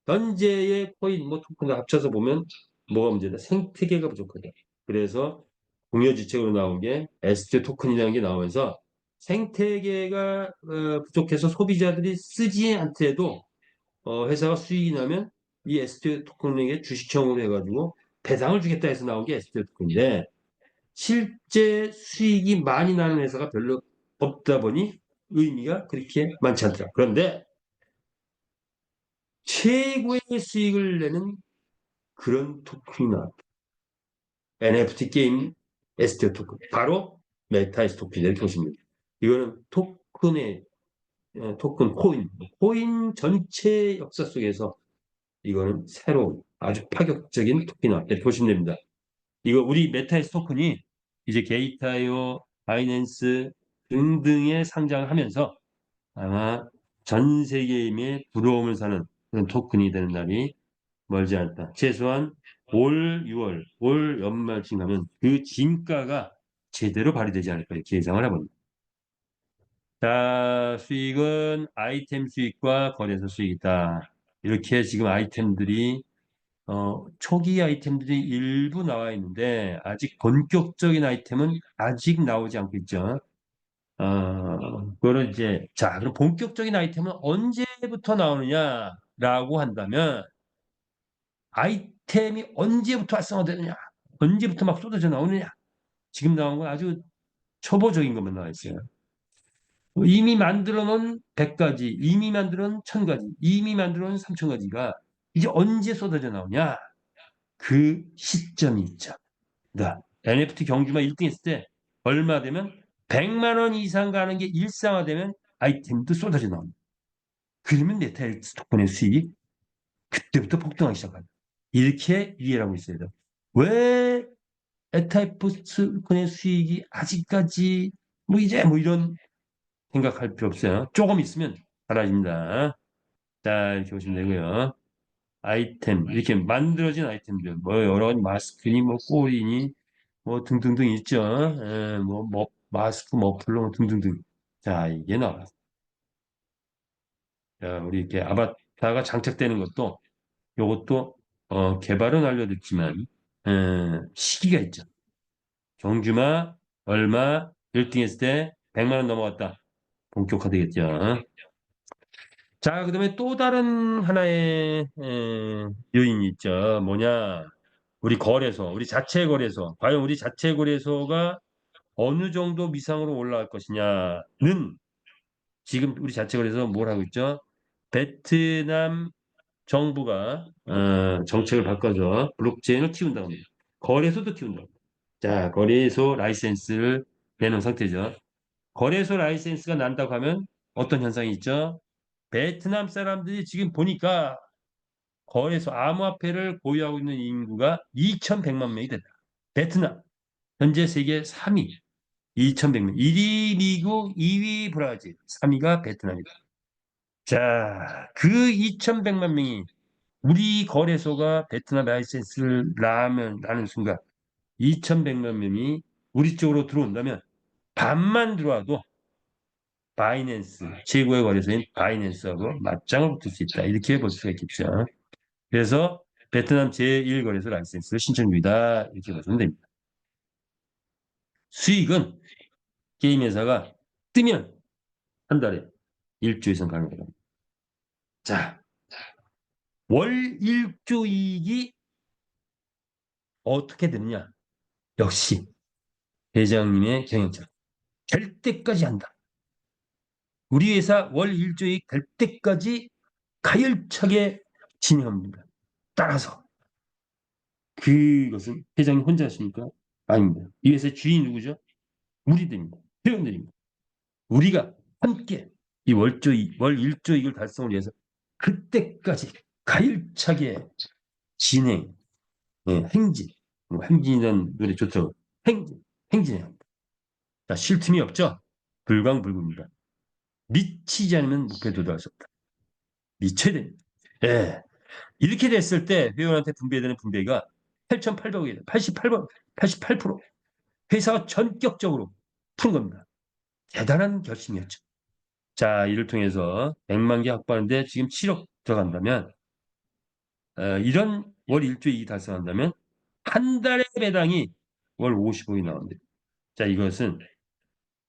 현재의 코인 뭐 토큰을 합쳐서 보면 뭐가 문제다? 생태계가 부족하다. 그래서 공여지책으로 나온 게 ST 토큰이라는 게 나오면서 생태계가 부족해서 소비자들이 쓰지 않더라도 회사가 수익이 나면 이 ST 토큰에게 주식형으로 해가지고 배당을 주겠다 해서 나온 게 ST 토큰인데 실제 수익이 많이 나는 회사가 별로 없다 보니 의미가 그렇게 많지 않더라. 그런데 최고의 수익을 내는 그런 토큰이 나왔다. NFT 게임 ST 토큰. 바로 메타에스 토큰이라고 보시면 됩니다. 이거는 토큰 코인 전체 역사 속에서 이거는 새로운 아주 파격적인 토큰이 나왔다. 이렇게 보시면 됩니다. 이거 우리 메타에스 토큰이 이제 게이타요, 바이낸스 등등에 상장을 하면서 아마 전 세계인의 부러움을 사는 그런 토큰이 되는 날이 멀지 않다. 최소한 올 6월, 올 연말쯤 가면 그 진가가 제대로 발휘되지 않을까 이렇게 예상을 해봅니다. 자, 수익은 아이템 수익과 거래소 수익이다. 이렇게 지금 아이템들이 초기 아이템들이 일부 나와 있는데 아직 본격적인 아이템은 아직 나오지 않고 있죠. 그거는 이제 자, 그럼 본격적인 아이템은 언제부터 나오느냐라고 한다면 아이템이 언제부터 활성화되느냐, 언제부터 막 쏟아져 나오느냐. 지금 나온 건 아주 초보적인 것만 나와 있어요. 이미 만들어 놓은 100가지, 이미 만들어 놓은 1000가지, 이미 만들어 놓은 3000가지가 이제 언제 쏟아져 나오냐? 그 시점이 있죠. 그러니까 NFT 경주만 1등 했을 때 얼마 되면 100만 원 이상 가는 게 일상화되면 아이템도 쏟아져 나옵니다. 그러면 네타일스 토큰의 수익이 그때부터 폭등하기 시작합니다. 이렇게 이해를 하고 있어야 돼요. 왜 에타이프스 토큰의 수익이 아직까지 뭐 이제 뭐 이런 생각할 필요 없어요. 조금 있으면 사라집니다. 자, 이렇게 보시면 되고요. 아이템, 이렇게 만들어진 아이템들, 뭐 여러 가지 마스크니 뭐 꼬리니 뭐 등등등 있죠. 뭐 마스크, 머플러 뭐 등등등. 자, 이게 나와. 자, 우리 이렇게 아바타가 장착되는 것도 요것도 개발은 알려졌지만 시기가 있죠. 경주마 얼마 1등 했을 때 100만 원 넘어갔다. 본격화되겠죠. 자, 그다음에 또 다른 하나의 요인이 있죠. 뭐냐? 우리 거래소, 우리 자체 거래소. 과연 우리 자체 거래소가 어느 정도 미상으로 올라갈 것이냐는 지금 우리 자체 거래소 뭘 하고 있죠? 베트남 정부가 정책을 바꿔서 블록체인을 키운다고 합니다. 거래소도 키운다고 합니다. 자, 거래소 라이센스를 내놓은 상태죠. 거래소 라이센스가 난다고 하면 어떤 현상이 있죠? 베트남 사람들이 지금 보니까 거래소 암호화폐를 보유하고 있는 인구가 2,100만 명이 됐다. 베트남 현재 세계 3위 2,100명. 1위 미국, 2위 브라질, 3위가 베트남이다. 자, 그 2,100만 명이 우리 거래소가 베트남 라이센스를 나는 순간 2,100만 명이 우리 쪽으로 들어온다면 반만 들어와도 바이낸스, 최고의 거래소인 바이낸스하고 맞짱을 붙을 수 있다. 이렇게 볼 수가 있겠죠. 그래서 베트남 제1거래소 라이센스 신청 중이다. 이렇게 보시면 됩니다. 수익은 게임 회사가 뜨면 한 달에 1조 이상 가능합니다. 자, 월 1조 이익이 어떻게 되느냐? 역시 회장님의 경영처럼 될 때까지 한다. 우리 회사 월 1조 이익 될 때까지 가열차게 진행합니다. 따라서 그것은 회장님 혼자 하십니까? 아닙니다. 이 회사의 주인이 누구죠? 우리들입니다. 회원들입니다. 우리가 함께 이 월 1조 이익을 달성을 위해서 그때까지 가열차게 진행, 행진, 행진이라는 노래 좋죠. 행진해야 합니다. 자, 쉴 틈이 없죠? 불광불급입니다. 미치지 않으면 목표에 도달할 수 없다. 미쳐야 됩니다. 예. 이렇게 됐을 때 회원한테 분배되는 분배가 8,800억이에요. 88%. 회사가 전격적으로 푼 겁니다. 대단한 결심이었죠. 자, 이를 통해서 100만 개 확보하는데 지금 7억 들어간다면 이런 월 1조 이익 달성한다면 한 달의 배당이 월 50억이 나옵니다. 자, 이것은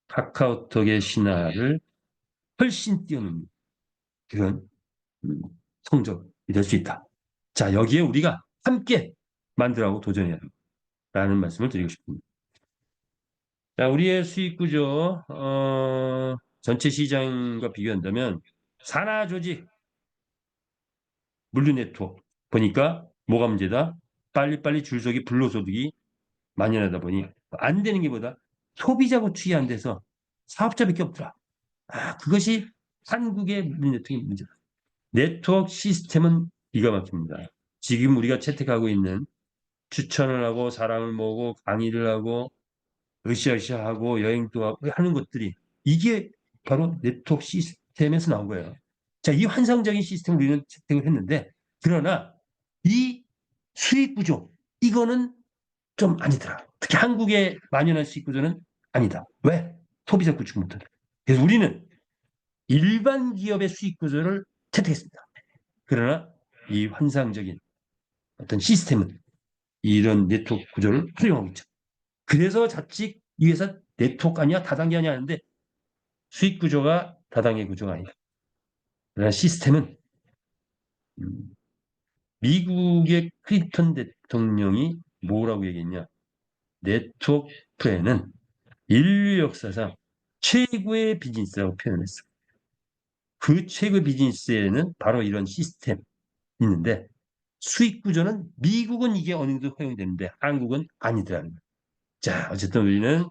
카카오톡의 신화를 훨씬 뛰어넘는 그런 성적이 될 수 있다. 자, 여기에 우리가 함께 만들어가고 도전해야 한다는 말씀을 드리고 싶습니다. 자, 우리의 수익 구조, 전체 시장과 비교한다면 산하 조직, 물류 네트워크 보니까 뭐가 문제다? 빨리빨리 줄서기 불로소득이 만연하다 보니 안 되는 게 뭐다? 소비자고 투이 안 돼서 사업자밖에 없더라. 그것이 한국의 물류 네트워크의 문제다. 네트워크 시스템은 기가 막힙니다. 지금 우리가 채택하고 있는 추천을 하고 사람을 모으고 강의를 하고 으쌰으쌰하고 여행도 하고 하는 것들이 이게 바로 네트워크 시스템에서 나온 거예요. 자, 이 환상적인 시스템을 우리는 채택을 했는데, 그러나 이 수익 구조, 이거는 좀 아니더라. 특히 한국에 만연한 수익 구조는 아니다. 왜? 소비자 구축 못한다. 그래서 우리는 일반 기업의 수익 구조를 채택했습니다. 그러나 이 환상적인 어떤 시스템은 이런 네트워크 구조를 활용하고 있죠. 그래서 자칫 이 회사 네트워크 아니야? 다단계 아니야? 하는데 수익 구조가 다단계 구조가 아니다. 그러나 시스템은 음, 미국의 클린턴 대통령이 뭐라고 얘기했냐? 네트워크에는 인류 역사상 최고의 비즈니스라고 표현했어. 그 최고의 비즈니스에는 바로 이런 시스템이 있는데 수익 구조는 미국은 이게 어느 정도 허용되는데 한국은 아니더라는 거예요. 자, 어쨌든 우리는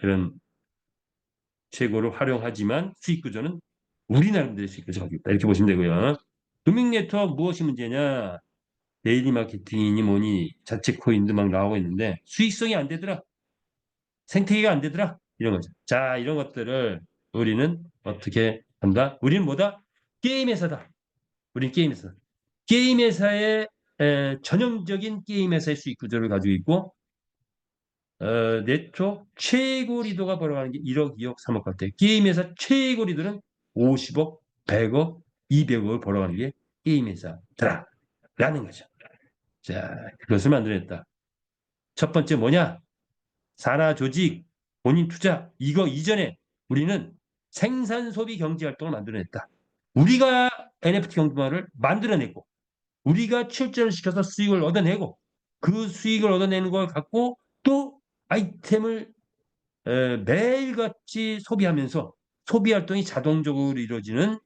그런 최고를 활용하지만 수익 구조는 우리 나름대로 수익 구조가 있다. 이렇게 보시면 되고요. 금융 네트워크 무엇이 문제냐? 데일리 마케팅이니 뭐니 자체 코인도 막 나오고 있는데 수익성이 안 되더라. 생태계가 안 되더라. 이런 거죠. 자, 이런 것들을 우리는 어떻게 한다? 우리는 뭐다? 게임 회사다. 우리는 게임 회사. 게임 회사의 전형적인 게임 회사의 수익 구조를 가지고 있고 네트워크 최고 리더가 벌어가는 게 1억, 2억, 3억 같아. 게임 회사 최고 리더는 50억, 100억, 200억을 벌어가는 게 게임 회사더라. 라는 거죠. 자, 그것을 만들어냈다. 첫 번째 뭐냐? 산하 조직, 본인 투자. 이거 이전에 우리는 생산 소비 경제 활동을 만들어냈다. 우리가 NFT 경제화를 만들어냈고 우리가 출전을 시켜서 수익을 얻어내고 그 수익을 얻어내는 걸 갖고 또 아이템을 매일같이 소비하면서 소비 활동이 자동적으로 이루어지는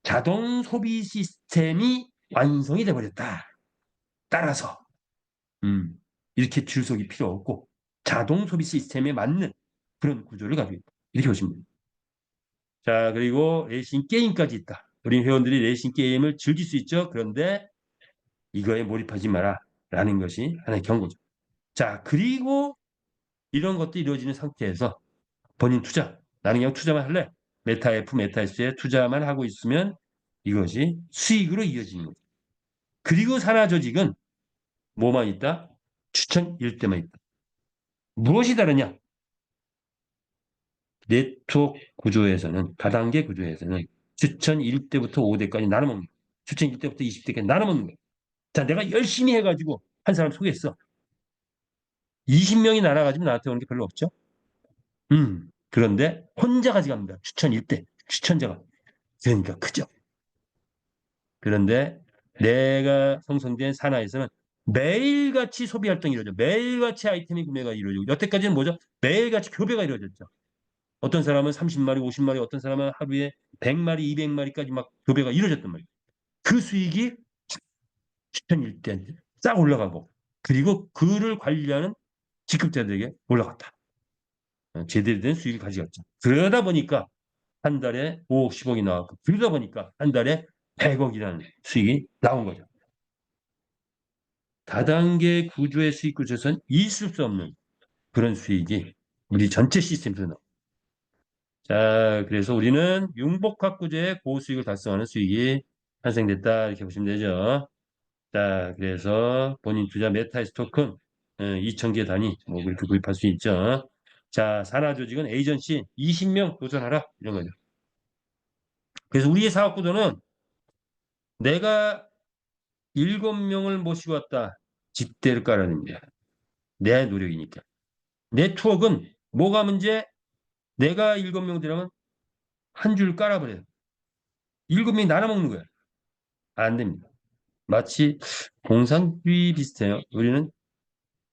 자동 소비 시스템이 완성이 돼버렸다. 따라서 음, 이렇게 줄석이 필요 없고 자동 소비 시스템에 맞는 그런 구조를 가지고 있다. 이렇게 보시면 됩니다. 자, 그리고 레이싱 게임까지 있다. 우리 회원들이 레이싱 게임을 즐길 수 있죠. 그런데 이거에 몰입하지 마라. 라는 것이 하나의 경고죠. 자, 그리고 이런 것도 이루어지는 상태에서 본인 투자. 나는 그냥 투자만 할래. 메타 F, 메타 S에 투자만 하고 있으면 이것이 수익으로 이어지는 거죠. 그리고 산하 조직은 뭐만 있다? 추천 일대만 있다. 무엇이 다르냐? 네트워크 구조에서는 다단계 구조에서는 추천 1대부터 5대까지 나눠 먹는 거예요. 추천 1대부터 20대까지 나눠 먹는 거예요. 자, 내가 열심히 해가지고 한 사람 소개했어. 20명이 날아가지고 나한테 오는 게 별로 없죠. 그런데 혼자 가져갑니다. 추천 1대 추천자가. 그러니까 크죠. 그런데 내가 형성된 산하에서는 매일같이 소비 활동이 이루어져. 매일같이 아이템이 구매가 이루어지고 여태까지는 뭐죠? 매일같이 교배가 이루어졌죠. 어떤 사람은 30마리, 50마리, 어떤 사람은 하루에 100마리, 200마리까지 막 교배가 이루어졌단 말이에요. 그 수익이 추천일 때싹 올라가고 그리고 그를 관리하는 직급자들에게 올라갔다. 제대로 된 수익을 가져갔죠. 그러다 보니까 한 달에 5억, 10억이 나왔고 그러다 보니까 한 달에 100억이라는 수익이 나온 거죠. 다단계 구조의 수익 구조에서는 있을 수 없는 그런 수익이 우리 전체 시스템에서 나옵니다. 자, 그래서 우리는 융복합 구조의 고수익을 달성하는 수익이 탄생됐다. 이렇게 보시면 되죠. 자, 그래서 본인 투자 메타에스 토큰 2,000개 단위 뭐 그렇게 구입할 수 있죠. 자, 산하 조직은 에이전시 20명 도전하라 이런 거죠. 그래서 우리의 사업 구조는 내가 7명을 모시고 왔다. 집대를 깔아냅니다. 내 노력이니까. 네트워크는 뭐가 문제? 내가 7명 들어가면 한 줄 깔아버려요. 7명이 나눠 먹는 거야. 안 됩니다. 마치 공산주의 비슷해요. 우리는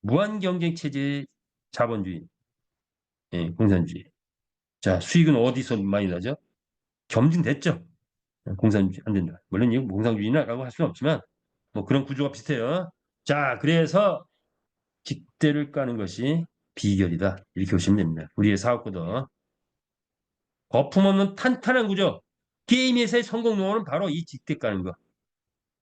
무한 경쟁 체제의 자본주의, 예, 공산주의. 자, 수익은 어디서 많이 나죠? 검증됐죠. 공산주의 안 된다. 물론 이거 공산주의나라고 할 수는 없지만 뭐 그런 구조가 비슷해요. 자, 그래서 직대를 까는 것이 비결이다. 이렇게 보시면 됩니다. 우리의 사업구도 거품 없는 탄탄한 구조. 게임에서의 성공 용어는 바로 이 직대 까는 거.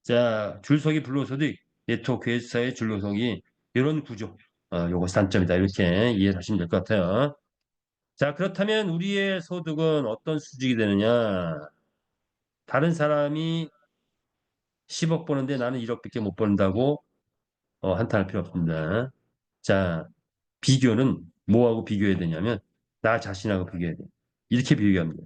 자, 줄서기 불로소득 네트워크 회사의 줄로서기 이런 구조. 요거 단점이다. 이렇게 이해를 하시면 될 것 같아요. 자, 그렇다면 우리의 소득은 어떤 수직이 되느냐? 다른 사람이 10억 버는데 나는 1억밖에 못 번다고 한탄할 필요 없습니다. 자, 비교는 뭐하고 비교해야 되냐면 나 자신하고 비교해야 돼. 이렇게 비교하면 돼.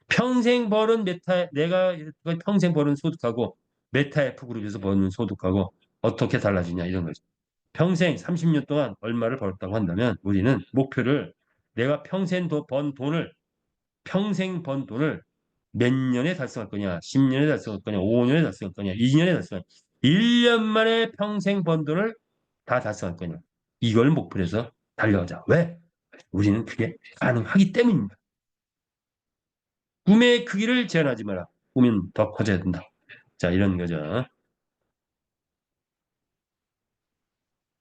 평생 벌은 내가 평생 벌은 소득하고 메타 F 그룹에서 버는 소득하고 어떻게 달라지냐 이런 거죠. 평생 30년 동안 얼마를 벌었다고 한다면 우리는 목표를 내가 평생 번 돈을 몇 년에 달성할 거냐, 10년에 달성할 거냐, 5년에 달성할 거냐, 2년에 달성할 거냐, 1년 만에 평생 번 돈을 다 달성할 거냐. 이걸 목표로 해서 달려가자. 왜? 우리는 그게 가능하기 때문입니다. 꿈의 크기를 제한하지 마라. 꿈은 더 커져야 된다. 자, 이런 거죠.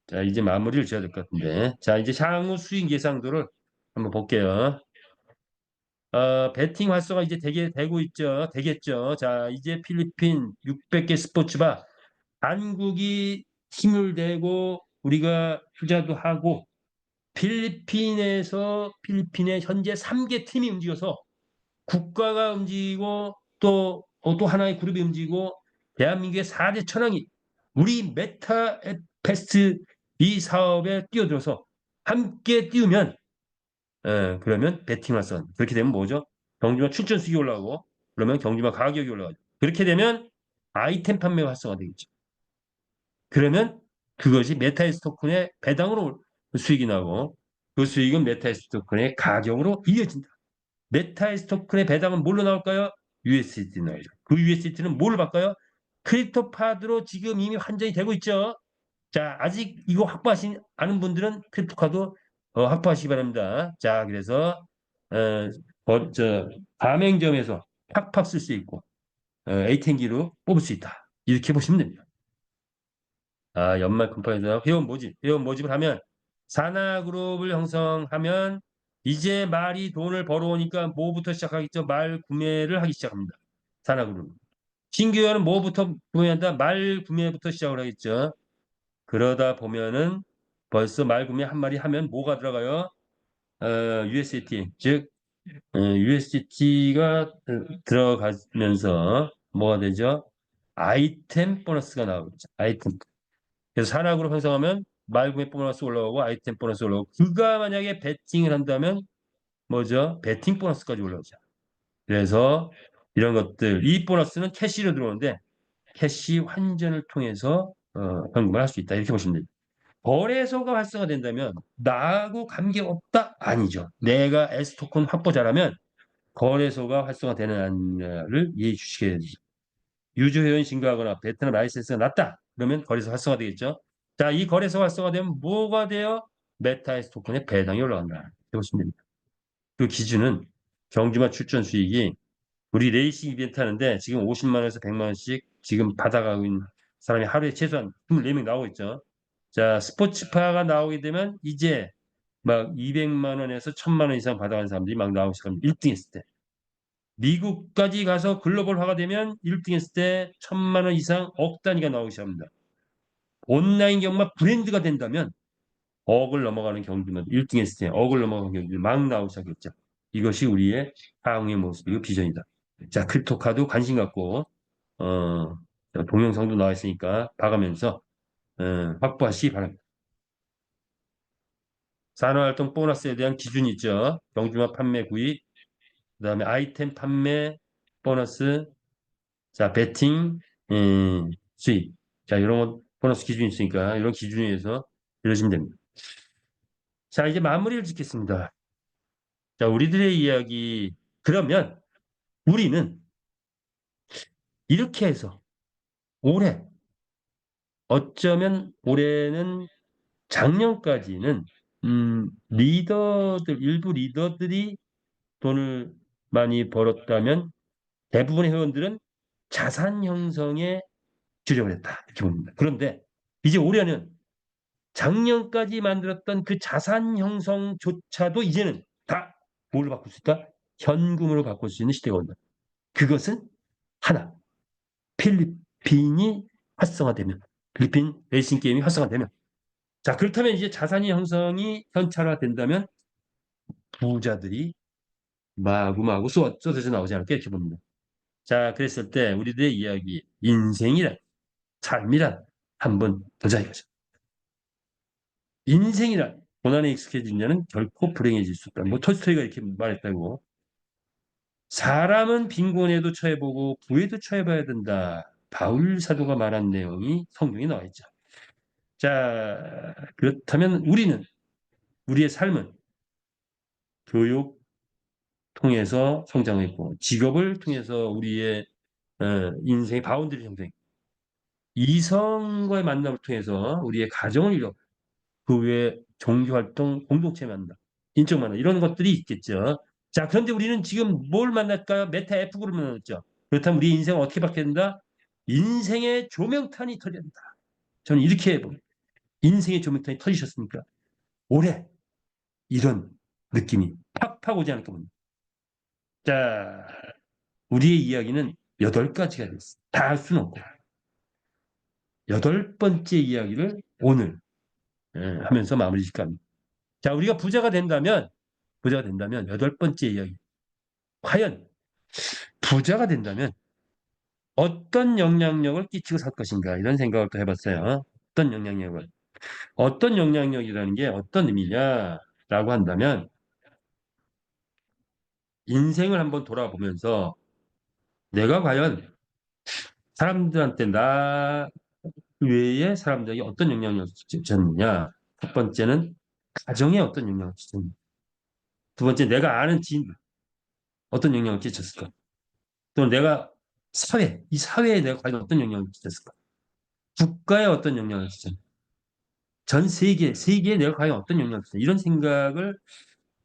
자, 이제 마무리를 지어야 될 것 같은데. 자, 이제 향후 수익 예상도를 한번 볼게요. 배팅 활성화 이제 되고 있죠. 되겠죠. 자, 이제 필리핀 600개 스포츠바 한국이 힘을 대고 우리가 투자도 하고 필리핀의 현재 3개 팀이 움직여서 국가가 움직이고 또 하나의 그룹이 움직이고 대한민국의 4대 천왕이 우리 메타 패스트 이 사업에 뛰어들어서 함께 띄우면 그러면 베팅 활성 그렇게 되면 뭐죠? 경주마 출전 수익이 올라가고 그러면 경주마 가격이 올라가죠. 그렇게 되면 아이템 판매 활성화 되겠죠. 그러면 그것이 메타에스 토큰의 배당으로 수익이 나고 그 수익은 메타에스 토큰의 가격으로 이어진다. 메타에스 토큰의 배당은 뭘로 나올까요? USDT 나오죠. 그 USDT는 뭘 바꿔요? 크립토파드로 지금 이미 환전이 되고 있죠. 자, 아직 이거 확보하신 아는 분들은 크립토카도 확보하시기 바랍니다. 자, 그래서 가맹점에서 팍팍 쓸 수 있고 ATM기로 뽑을 수 있다. 이렇게 보시면 됩니다. 연말 금파에서 회원 모집을 하면 산하그룹을 형성하면 이제 말이 돈을 벌어오니까 뭐부터 시작하겠죠? 말 구매를 하기 시작합니다. 산하그룹. 신규 회원은 뭐부터 구매한다? 말 구매부터 시작을 하겠죠. 그러다 보면은 벌써 말 구매 한 마리 하면 뭐가 들어가요? USDT, 즉 USDT가 들어가면서 뭐가 되죠? 아이템 보너스가 나오죠. 아이템. 그래서 산학으로 편성하면 말구매 보너스 올라오고 아이템 보너스 올라오고 그가 만약에 배팅을 한다면 뭐죠? 배팅 보너스까지 올라오죠. 그래서 이런 것들 이 보너스는 캐시로 들어오는데 캐시 환전을 통해서 현금을 할 수 있다 이렇게 보시면 됩니다. 거래소가 활성화된다면 나하고 관계없다? 아니죠. 내가 S토큰 확보자라면 거래소가 활성화되는 아니냐를 이해해 주시게 됩니다. 유저 회원이 증가하거나 베트남 라이센스가 낮다. 그러면 거래소 활성화되겠죠. 자, 이 거래소 활성화되면 뭐가 돼요? 메타에스 토큰의 배당이 올라간다. 보시면 됩니다. 그 기준은 경주마 출전 수익이 우리 레이싱 이벤트 하는데 지금 50만 원에서 100만 원씩 지금 받아가고 있는 사람이 하루에 최소한 24명 나오고 있죠. 자, 스포츠파가 나오게 되면 이제 막 200만 원에서 1000만 원 이상 받아가는 사람들이 막 나오기 시작합니다. 1등 했을 때. 미국까지 가서 글로벌화가 되면 1등 했을 때 1000만 원 이상 억 단위가 나오기 시작합니다. 온라인 경마 브랜드가 된다면 억을 넘어가는 경기만 1등 했을 때 억을 넘어가는 경기를 막 나오기 시작했죠. 이것이 우리의 향후의 모습이고 비전이다. 자, 크립토카도 관심 갖고 동영상도 나와 있으니까 봐가면서 확보하시기 바랍니다. 산업활동 보너스에 대한 기준이 있죠. 경주마 판매 구입, 그다음에 아이템 판매 보너스, 자 배팅 수익, 자 이런 보너스 기준이 있으니까 이런 기준에 의해서 이러시면 됩니다. 자 이제 마무리를 짓겠습니다. 자 우리들의 이야기 그러면 우리는 이렇게 해서 올해 어쩌면 올해는 작년까지는 일부 리더들이 돈을 많이 벌었다면 대부분의 회원들은 자산 형성에 주력을 했다. 이렇게 봅니다. 그런데 이제 올해는 작년까지 만들었던 그 자산 형성조차도 이제는 다 뭘로 바꿀 수 있다? 현금으로 바꿀 수 있는 시대가 온다. 그것은 하나, 필리핀이 활성화되면, 필리핀 레이싱 게임이 활성화되면, 자 그렇다면 이제 자산이 형성이 현찰화된다면 부자들이 마구마구 쏟아져 나오지 않을까 이렇게 봅니다. 자, 그랬을 때 우리들의 이야기, 인생이란, 삶이란 한번 보자 이거죠. 인생이란 고난에 익숙해진 자는 결코 불행해질 수 없다. 뭐 톨스토이가 이렇게 말했다고. 사람은 빈곤에도 처해보고 부에도 처해봐야 된다. 바울 사도가 말한 내용이 성경에 나와 있죠. 자, 그렇다면 우리의 삶은 교육 통해서 성장했고, 직업을 통해서 우리의 인생의 바운드리 형성, 이성과의 만남을 통해서 우리의 가정을 이뤘고, 그 외에 종교활동, 공동체 만남, 인적 만남 이런 것들이 있겠죠. 자, 그런데 우리는 지금 뭘 만날까요? 메타 F그룹을 만났죠. 그렇다면 우리 인생은 어떻게 바뀌어야 된다? 인생의 조명탄이 터져야 된다. 저는 이렇게 봅니다. 인생의 조명탄이 터지셨습니까? 올해 이런 느낌이 팍팍 오지 않을까 봅니다. 자, 우리의 이야기는 8가지가 됐어요. 다 할 수는 없고. 8번째 이야기를 오늘 하면서 마무리 짓까 합니다. 자, 우리가 부자가 된다면 8번째 이야기. 과연 부자가 된다면 어떤 영향력을 끼치고 살 것인가 이런 생각을 또 해봤어요. 어떤 영향력이라는 게 어떤 의미냐라고 한다면 인생을 한번 돌아보면서 내가 과연 사람들한테 나 외에 사람들에게 어떤 영향력을 끼쳤느냐. 첫 번째는 가정에 어떤 영향을 끼쳤느냐. 두 번째 내가 아는 지인들 어떤 영향을 끼쳤을까. 또 내가 이 사회에 내가 과연 어떤 영향을 끼쳤을까? 국가에 어떤 영향을 끼쳤을까? 전 세계에 내가 과연 어떤 영향을 끼쳤을까? 이런 생각을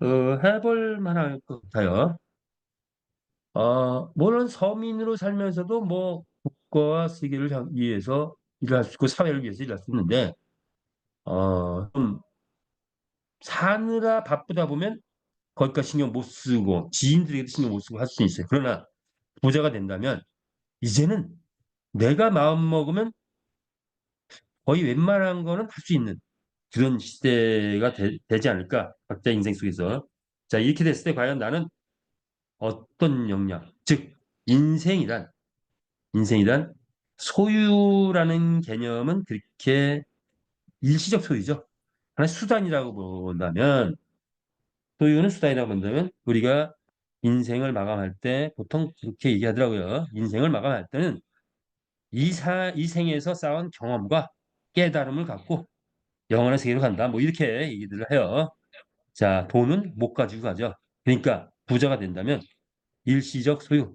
해볼 만할 것 같아요. 물론 서민으로 살면서도 뭐 국가와 세계를 위해서 일할 수 있고 사회를 위해서 일할 수 있는데 좀 사느라 바쁘다 보면 거기까지 신경 못 쓰고 지인들에게도 신경 못 쓰고 할 수 있어요. 그러나 부자가 된다면 이제는 내가 마음 먹으면 거의 웬만한 거는 할 수 있는 그런 시대가 지 않을까? 각자 인생 속에서. 자, 이렇게 됐을 때 과연 나는 어떤 역량, 즉 인생이란 소유라는 개념은 그렇게 일시적 소유죠. 하나 수단이라고 본다면 소유는 수단이라고 본다면 우리가 인생을 마감할 때 보통 그렇게 얘기하더라고요. 인생을 마감할 때는 이 생에서 쌓은 경험과 깨달음을 갖고 영원한 세계로 간다. 뭐 이렇게 얘기들을 해요. 자, 돈은 못 가지고 가죠. 그러니까 부자가 된다면 일시적 소유,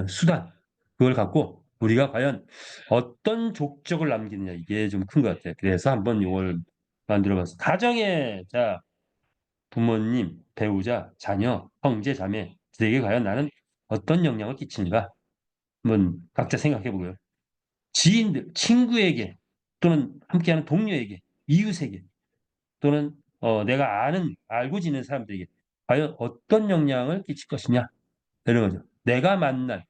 수단 그걸 갖고 우리가 과연 어떤 족적을 남기느냐 이게 좀 큰 것 같아요. 그래서 한번 이걸 만들어봤어요. 가정에 자 부모님, 배우자, 자녀, 형제, 자매들에게 과연 나는 어떤 영향을 끼치는가? 한번 각자 생각해 보고요. 지인들, 친구에게 또는 함께하는 동료에게, 이웃에게 또는 내가 알고 지낸 사람들에게 과연 어떤 영향을 끼칠 것이냐 이런 거죠. 내가 만난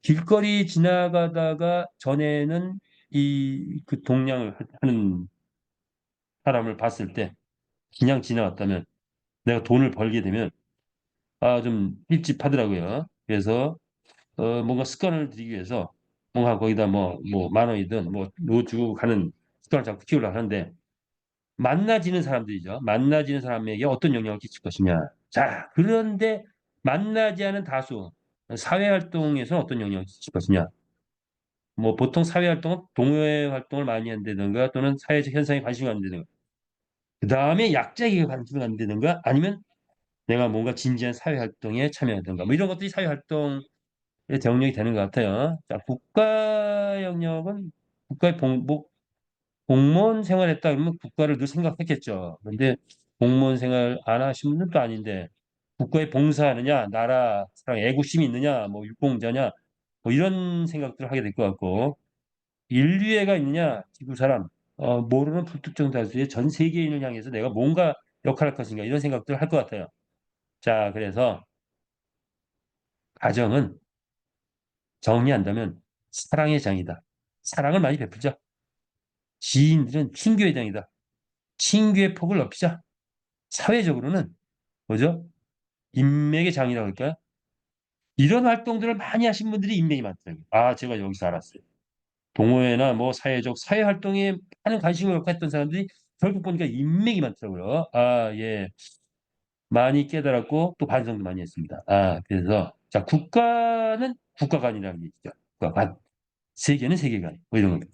길거리 지나가다가 전에는 이 그 동냥을 하는 사람을 봤을 때 그냥 지나갔다면 내가 돈을 벌게 되면 좀 찝찝하더라고요. 그래서 뭔가 습관을 들이기 위해서 뭔가 거기다 뭐 만 원이든 뭐 주고 가는 습관을 자꾸 키우려고 하는데 만나지는 사람들이죠. 만나지는 사람에게 어떤 영향을 끼칠 것이냐. 자, 그런데 만나지 않은 다수 사회활동에서 어떤 영향을 끼칠 것이냐. 뭐 보통 사회활동은 동호회 활동을 많이 한다든가 또는 사회적 현상에 관심을 갖는다든가 그 다음에 약자에게 관심을 갖는다든가 아니면 내가 뭔가 진지한 사회활동에 참여하든가 뭐 이런 것들이 사회활동의 영역이 되는 것 같아요. 자, 국가 영역은 국가의 공무원 생활했다 그러면 국가를 늘 생각했겠죠. 근데 공무원 생활 안 하신 분들도 아닌데 국가에 봉사하느냐, 나라 사랑, 애국심이 있느냐, 뭐 유공자냐, 뭐 이런 생각들을 하게 될 것 같고 인류애가 있느냐, 지구 사람, 모르는 불특정 다수의 전 세계인을 향해서 내가 뭔가 역할할 것인가 이런 생각들을 할 것 같아요. 자, 그래서 가정은 정리한다면 사랑의 장이다. 사랑을 많이 베풀자. 지인들은 친교의 장이다. 친교의 폭을 넓히자. 사회적으로는 뭐죠? 인맥의 장이라고 할까요? 이런 활동들을 많이 하신 분들이 인맥이 많더라고요. 아, 제가 여기서 알았어요. 동호회나 뭐 사회적 사회 활동에 많은 관심을 갖고 했던 사람들이 결국 보니까 인맥이 많더라고요. 아, 예. 많이 깨달았고 또 반성도 많이 했습니다. 아, 그래서 자, 국가는 국가관이라는 얘기죠. 국가관. 세계는 세계관. 뭐 이런 거.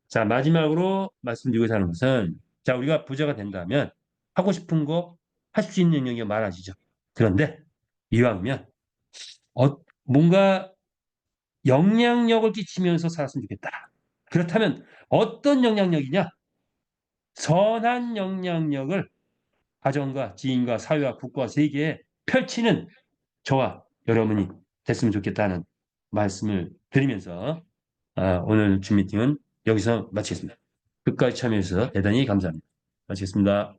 자, 마지막으로 말씀드리고 하는 것은 자, 우리가 부자가 된다면 하고 싶은 거 할 수 있는 영역이 많아지죠. 그런데 이왕이면 뭔가 영향력을 끼치면서 살았으면 좋겠다. 그렇다면 어떤 영향력이냐? 선한 영향력을 가정과 지인과 사회와 국가와 세계에 펼치는 저와 여러분이 됐으면 좋겠다는 말씀을 드리면서 오늘 줌 미팅은 여기서 마치겠습니다. 끝까지 참여해주셔서 대단히 감사합니다. 마치겠습니다.